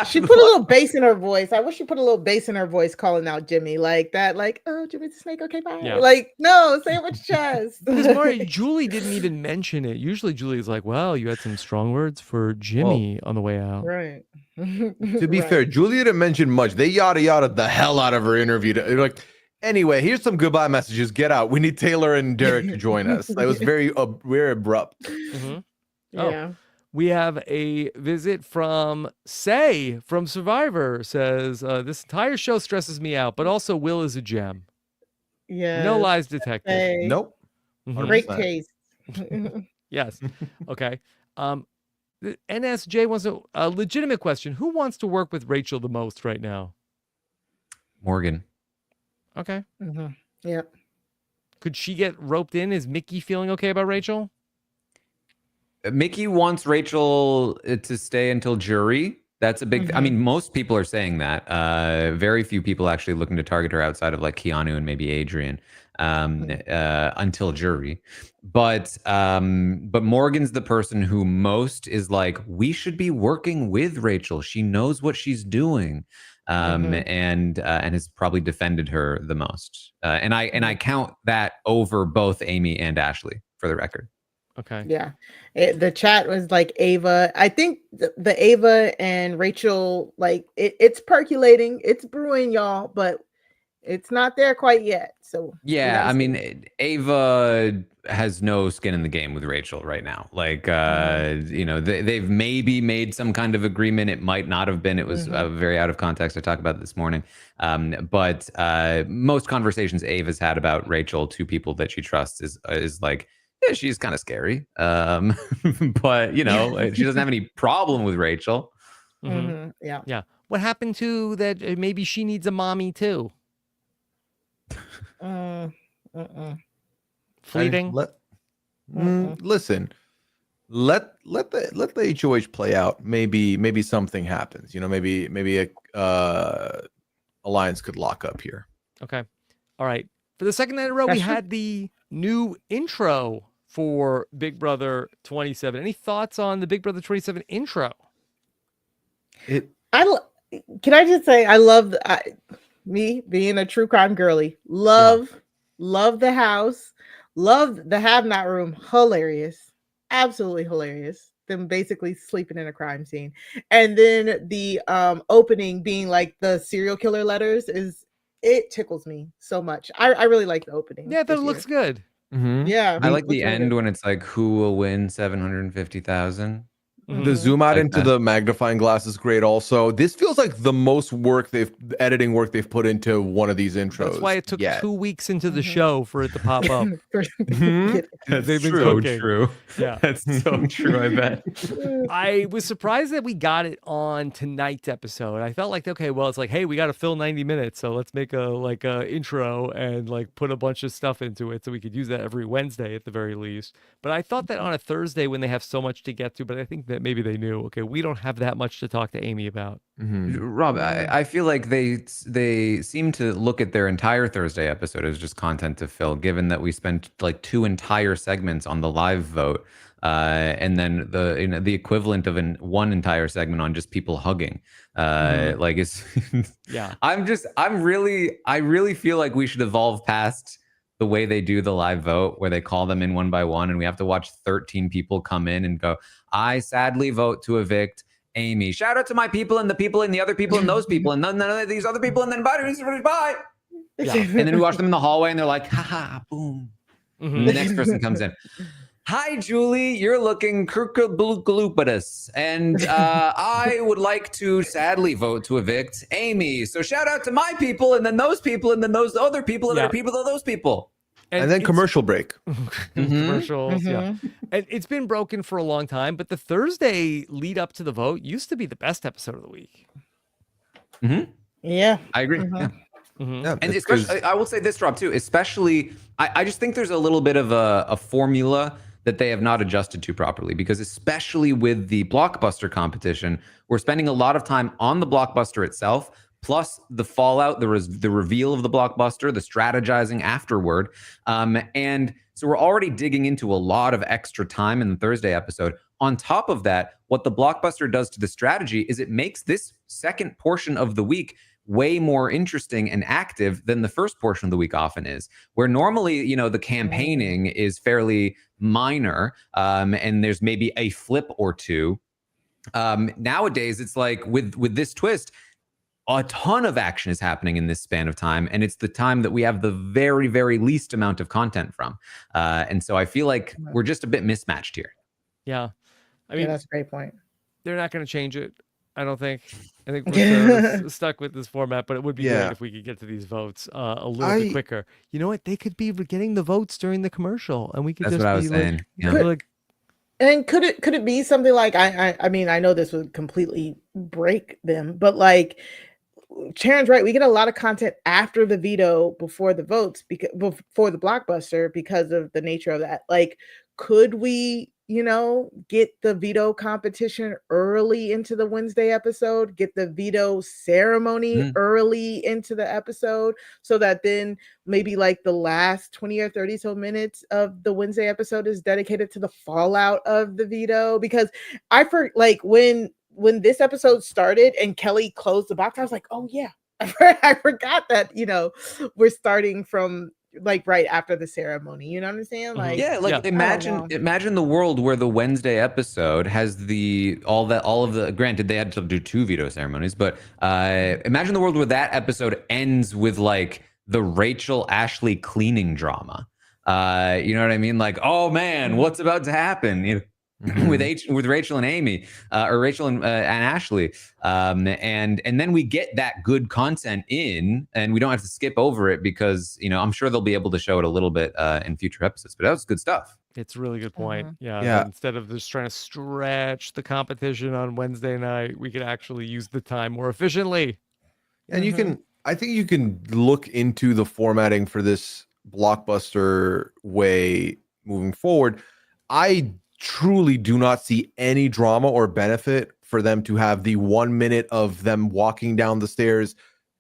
she put a little bass in her voice. I wish she put a little bass in her voice calling out Jimmy like that, like, oh, Jimmy's a snake. Okay, bye. Yeah. Like, no, say it with your chest. Because Mari, Julie didn't even mention it. Usually Julie's like, well, you had some strong words for Jimmy on the way out. Right. To be fair, Julie didn't mention much. They yada the hell out of her interview. They're like, anyway, here's some goodbye messages. Get out. We need Taylor and Derek to join us. It was very abrupt. Yeah. We have a visit from Say from Survivor. Says, this entire show stresses me out, but also Will is a gem. Yeah. No lies detected. Say. Nope. Great taste. Yes. Okay. The NSJ wants a legitimate question. Who wants to work with Rachel the most right now? Morgan. Okay. Yeah. Could she get roped in? Is Mickey feeling okay about Rachel? Mickey wants Rachel to stay until jury. That's a big I mean, most people are saying that. Very few people actually looking to target her outside of like Keanu and maybe Adrian until jury. But Morgan's the person who most is like, we should be working with Rachel. She knows what she's doing. And has probably defended her the most. And I count that over both Amy and Ashley, for the record. Okay. Yeah. The chat was like Ava. I think the Ava and Rachel, like it's percolating, it's brewing, y'all, but it's not there quite yet. So yeah, I mean, Ava has no skin in the game with Rachel right now. Like, you know, they've maybe made some kind of agreement. It might not have been. It was very out of context. I talked about it this morning. But most conversations Ava's had about Rachel to people that she trusts is like, yeah, she's kind of scary. But, you know, she doesn't have any problem with Rachel. Yeah. Yeah. What happened to that? Maybe she needs a mommy too. Fleeting. Listen, let the HOH play out. Maybe something happens. You know, maybe a alliance could lock up here. Okay. All right. For the second night in a row, we had the new intro for Big Brother 27. Any thoughts on the Big Brother 27 intro? Can I just say I love me being a true crime girly. Love the house. Love the have not room. Hilarious. Absolutely hilarious. Them basically sleeping in a crime scene. And then the opening being like the serial killer letters it tickles me so much. I really like the opening. Yeah, that looks good. Yeah. I like the end when it's like, who will win 750,000? The zoom out Like into that. the magnifying glass is great also. This feels like the most editing work they've put into one of these intros. That's why it took 2 weeks into the show for it to pop up. That's They've been so cooking. true. Yeah. That's so true, I bet. I was surprised that we got it on tonight's episode. I felt like, okay, well, it's like, hey, we got to fill 90 minutes, so let's make a intro and like put a bunch of stuff into it so we could use that every Wednesday at the very least. But I thought that on a Thursday when they have so much to get to, but I think that that maybe they knew, okay, we don't have that much to talk to Amy about. Rob, I feel like they seem to look at their entire Thursday episode as just content to fill, given that we spent like 2 entire segments on the live vote, and then the equivalent of one entire segment on just people hugging. Like it's Yeah. I really feel like we should evolve past the way they do the live vote, where they call them in one by one, and we have to watch 13 people come in and go, I sadly vote to evict Amy. Shout out to my people and the people and the other people and those people and none of these other people, and then bye. Yeah. And then we watch them in the hallway and they're like, haha, boom. And the next person comes in. Hi, Julie, you're looking crookaloopaloopadus, and I would like to sadly vote to evict Amy. So shout out to my people, and then those people, and then those other people, and Yeah. other people, and those people. And then commercial break. Commercials, yeah. And it's been broken for a long time, but the Thursday lead up to the vote used to be the best episode of the week. Yeah. I agree. Yeah. Yeah, And it's 'cause- especially, I will say this, Rob, too. Especially, I just think there's a little bit of a formula that they have not adjusted to properly, because especially with the Blockbuster competition, we're spending a lot of time on the Blockbuster itself, plus the fallout, the reveal of the Blockbuster, the strategizing afterward. And so we're already digging into a lot of extra time in the Thursday episode. On top of that, what the Blockbuster does to the strategy is it makes this second portion of the week way more interesting and active than the first portion of the week often is, where normally, the campaigning is fairly minor, and there's maybe a flip or two. Nowadays, it's like with this twist, a ton of action is happening in this span of time, and it's the time that we have the very, very least amount of content from. And so I feel like we're just a bit mismatched here. Yeah. I Yeah, mean, that's a great point. they're not going to change it. I don't think. I think we're stuck with this format, but it would be Yeah. great if we could get to these votes a little bit quicker. You know what? They could be getting the votes during the commercial, and we could That's just what I be was like, saying. Yeah. like, And could it be something like I mean, I know this would completely break them, but like Sharon's right. We get a lot of content after the veto before the votes, because before the Blockbuster, because of the nature of that. Like, could we, get the veto competition early into the Wednesday episode, get the veto ceremony early into the episode, so that then maybe like the last 20 or 30 so minutes of the Wednesday episode is dedicated to the fallout of the veto? Because when this episode started and Kelly closed the box, I was like, oh yeah, I forgot that, we're starting from like right after the ceremony. You know what I'm saying? Like, imagine the world where the Wednesday episode has granted they had to do 2 veto ceremonies, but imagine the world where that episode ends with like the Rachel Ashley cleaning drama. You know what I mean? Like, oh man, what's about to happen? With Rachel and Amy, or Rachel and Ashley, and then we get that good content in, and we don't have to skip over it, because I'm sure they'll be able to show it a little bit in future episodes. But that was good stuff. it's a really good point. Yeah. Yeah. Instead of just trying to stretch the competition on Wednesday night, we could actually use the time more efficiently. And I think you can look into the formatting for this Blockbuster way moving forward. I truly do not see any drama or benefit for them to have the 1 minute of them walking down the stairs,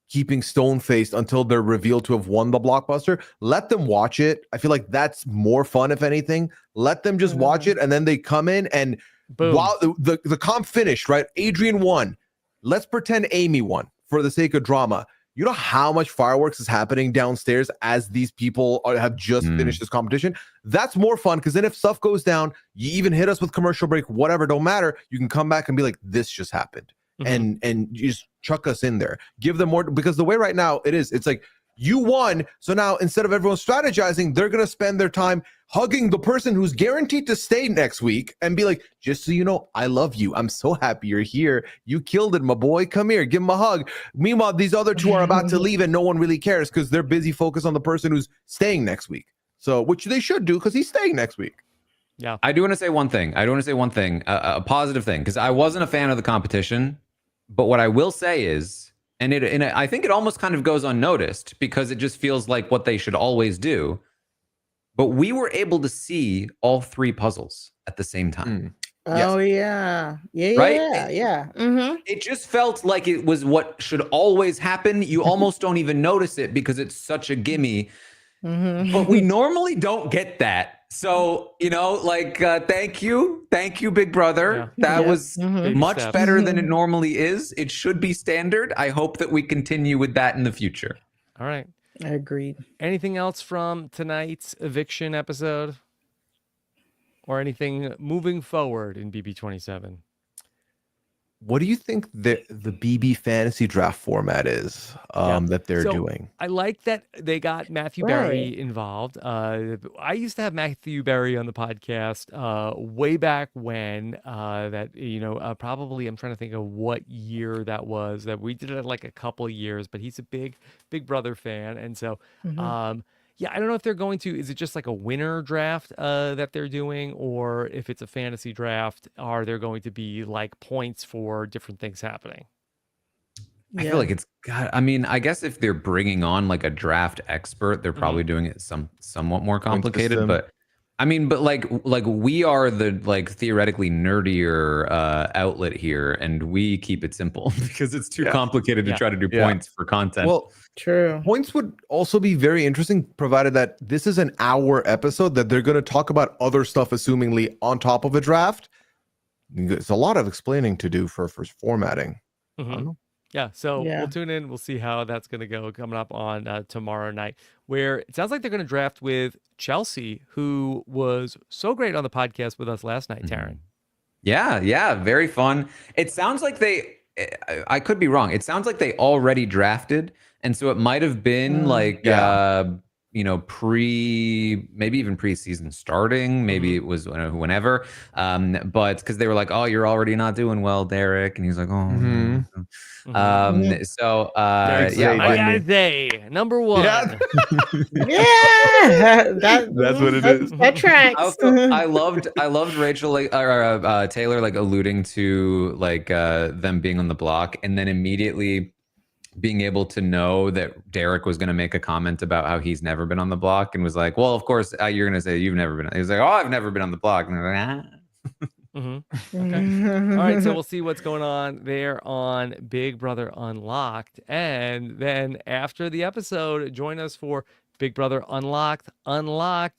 keeping stone-faced until they're revealed to have won the Blockbuster. Let them watch it. I feel like that's more fun, if anything. Let them just watch it, and then they come in, and Boom. while the comp finished, right? Adrian won. Let's pretend Amy won for the sake of drama. You know how much fireworks is happening downstairs as these people have just finished this competition? That's more fun, because then if stuff goes down, you even hit us with commercial break, whatever, don't matter. You can come back and be like, this just happened. And you just chuck us in there. Give them more, because the way right now it's like, you won. So now instead of everyone strategizing, they're going to spend their time hugging the person who's guaranteed to stay next week and be like, just so you know, I love you. I'm so happy you're here. You killed it, my boy. Come here, give him a hug. Meanwhile, these other 2 are about to leave and no one really cares, because they're busy focused on the person who's staying next week. So, which they should do, because he's staying next week. Yeah. I do want to say one thing. A positive thing, because I wasn't a fan of the competition. But what I will say is, and I think it almost kind of goes unnoticed, because it just feels like what they should always do. But we were able to see all 3 puzzles at the same time. Oh yeah. Right? Yeah. Mm-hmm. It just felt like it was what should always happen. You almost don't even notice it because it's such a gimme. Mm-hmm. But we normally don't get that. So, thank you, Big Brother. Yeah. That Yep. was Mhm. much steps. better than it normally is. It should be standard. I hope that we continue with that in the future. All right. Agreed. Anything else from tonight's eviction episode? Or anything moving forward in BB27? What do you think the BB fantasy draft format is that they're So, doing? I like that they got Matthew Berry involved. I used to have Matthew Berry on the podcast way back when. Probably I'm trying to think of what year that was. That we did it like a couple of years, but he's a big Brother fan, and so yeah, I don't know if they're going to. Is it just like a winner draft that they're doing, or if it's a fantasy draft, are there going to be like points for different things happening? I feel like it's got. I mean, I guess if they're bringing on like a draft expert, they're probably doing it somewhat more complicated. system. But I mean, but like we are the theoretically nerdier outlet here, and we keep it simple because it's too complicated to try to do points for content. Well, True. points would also be very interesting, provided that this is an hour episode that they're going to talk about other stuff, assumingly on top of a draft. It's a lot of explaining to do for formatting. I don't know. Yeah, so Yeah. we'll tune in. We'll see how that's going to go coming up on tomorrow night, where it sounds like they're going to draft with Chelsea, who was so great on the podcast with us last night, Taran. Yeah, very fun. It sounds like I could be wrong. It sounds like they already drafted, and so it might have been maybe even preseason starting. Maybe it was whenever. But because they were like, "Oh, you're already not doing well, Derek," and he's like, "Oh." So I gotta say, number one. Yeah. That's what it is. That tracks. I loved Rachel Taylor alluding to them being on the block, and then immediately being able to know that Derek was going to make a comment about how he's never been on the block, and was like, well, of course you're going to say you've never been. He was like, oh, I've never been on the block. And I was like, Okay. All right, so we'll see what's going on there on Big Brother Unlocked. And then after the episode, join us for Big Brother Unlocked,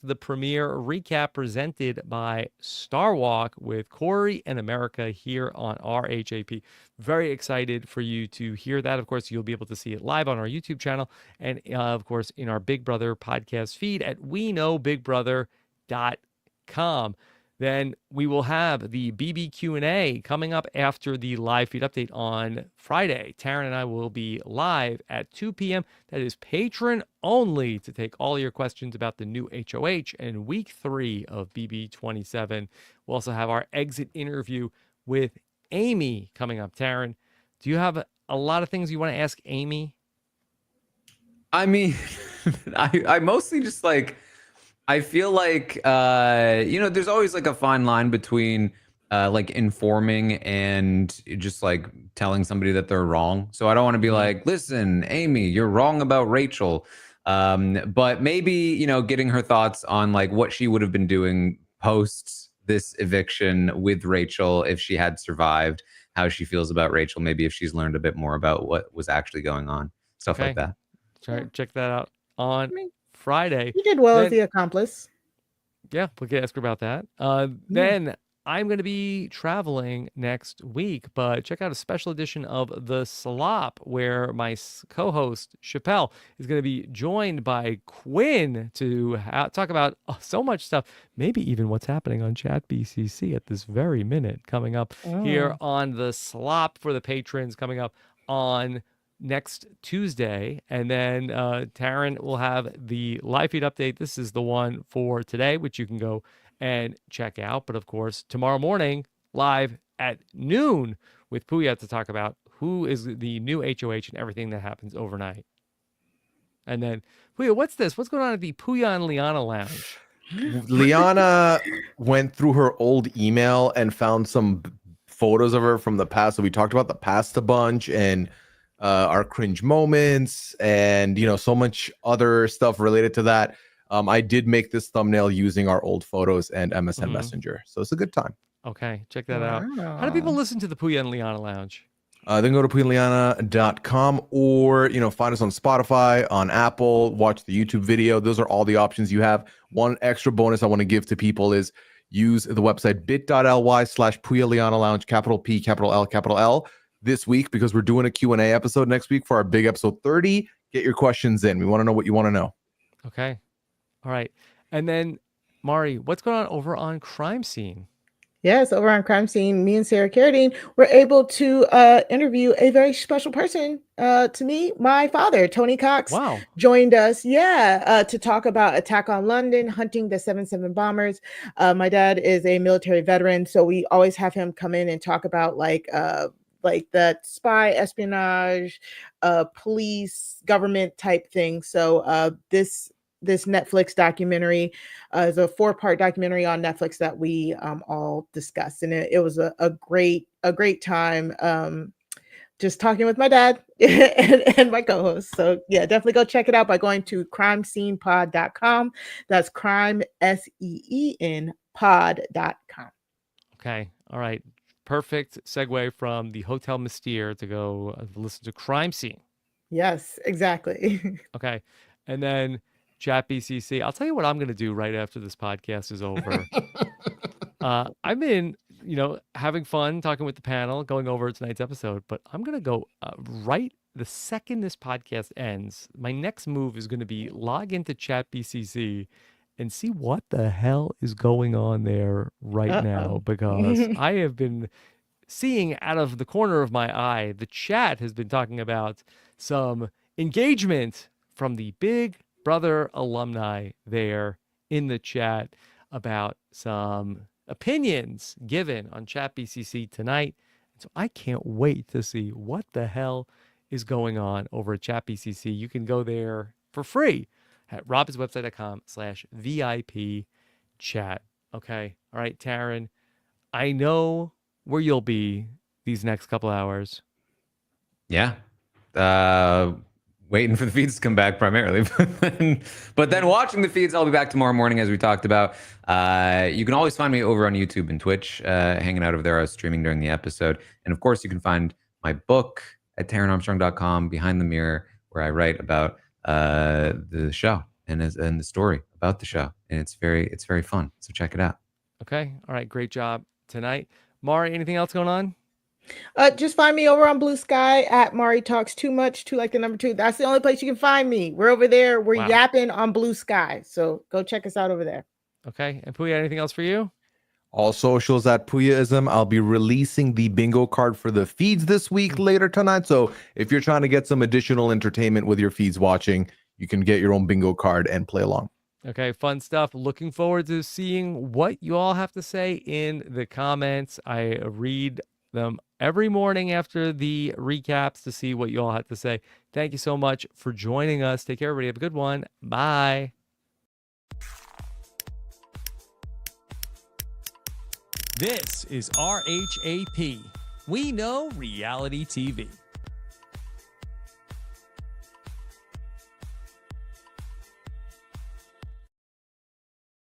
the premiere recap presented by Star Walk with Corey and America here on RHAP. Very excited for you to hear that. Of course, you'll be able to see it live on our YouTube channel and, of course, in our Big Brother podcast feed at weknowbigbrother.com. Then we will have the BB Q&A coming up after the live feed update on Friday. Taran and I will be live at 2 p.m. That is patron only to take all your questions about the new HOH and week 3 of BB27. We'll also have our exit interview with Amy coming up. Taran, do you have a lot of things you want to ask Amy? I mean, I mostly just I feel like, there's always a fine line between informing and just telling somebody that they're wrong. So I don't want to be like, listen, Amy, you're wrong about Rachel. But maybe, getting her thoughts on what she would have been doing post this eviction with Rachel if she had survived, how she feels about Rachel, maybe if she's learned a bit more about what was actually going on, stuff like that. Check that out on Friday. You did well as the accomplice. Yeah, we can ask her about that. Then I'm going to be traveling next week, but check out a special edition of The Slop where my co-host Chappelle is going to be joined by Quinn to talk about so much stuff, maybe even what's happening on Chat BCC at this very minute, coming up here on The Slop for the patrons, coming up on next Tuesday. And then Taran will have the live feed update. This is the one for today, which you can go and check out. But of course, tomorrow morning, live at noon with Pooya to talk about who is the new HOH and everything that happens overnight. And then, Pooya, what's this? What's going on at the Pooya and Liana Lounge? Liana went through her old email and found some photos of her from the past. So we talked about the past a bunch and our cringe moments and, so much other stuff related to that. I did make this thumbnail using our old photos and MSN Messenger. So it's a good time. Okay, check that out. How do people listen to the Pooya and Liana Lounge? Then go to puyaliana.com or, find us on Spotify, on Apple, watch the YouTube video. Those are all the options you have. One extra bonus I want to give to people is use the website bit.ly/Pooya Lounge, capital P, capital L, capital L this week, because we're doing a Q&A episode next week for our big episode 30. Get your questions in. We want to know what you want to know. Okay. All right. And then, Mari, what's going on over on Crime Scene? Yes, over on Crime Scene, me and Sarah Carradine were able to interview a very special person to me. My father, Tony Cox, joined us, to talk about Attack on London, hunting the 7/7 bombers. My dad is a military veteran, so we always have him come in and talk about like the spy, espionage, police, government type thing. So this Netflix documentary is a 4-part documentary on Netflix that we all discussed, and it was a great time just talking with my dad and my co-host. So yeah, definitely go check it out by going to crimescenepod.com. That's crime SEEN pod.com. Okay, all right, perfect segue from the Hotel Mystere to go listen to Crime Scene. Yes, exactly. Okay, and then Chat BCC. I'll tell you what I'm going to do right after this podcast is over. I've been, having fun talking with the panel, going over tonight's episode, but I'm going to go right the second this podcast ends. My next move is going to be log into Chat BCC and see what the hell is going on there right now, because I have been seeing out of the corner of my eye, the chat has been talking about some engagement from the Big Brother alumni there in the chat about some opinions given on Chat BCC tonight. So I can't wait to see what the hell is going on over at Chat BCC. You can go there for free at robhaswebsite.com/VIP chat. Okay. All right, Taran, I know where you'll be these next couple hours. Yeah. Waiting for the feeds to come back primarily, but then watching the feeds. I'll be back tomorrow morning, as we talked about. You can always find me over on YouTube and Twitch, hanging out over there. I was streaming during the episode, and of course, you can find my book at taranarmstrong.com, Behind the Mirror, where I write about the show and the story about the show, and it's very fun. So check it out. Okay, all right, great job tonight, Mari. Anything else going on? Just find me over on Blue Sky at Mari Talks Too Much, 2 like the number 2. That's the only place you can find me. We're over there. We're yapping on Blue Sky. So go check us out over there. Okay. And Pooya, anything else for you? All socials at Pooyaism. I'll be releasing the bingo card for the feeds this week later tonight. So if you're trying to get some additional entertainment with your feeds watching, you can get your own bingo card and play along. Okay, fun stuff. Looking forward to seeing what you all have to say in the comments. I read them every morning after the recaps to see what you all have to say. Thank you so much for joining us. Take care, everybody. Have a good one. Bye. This is RHAP. We know reality TV.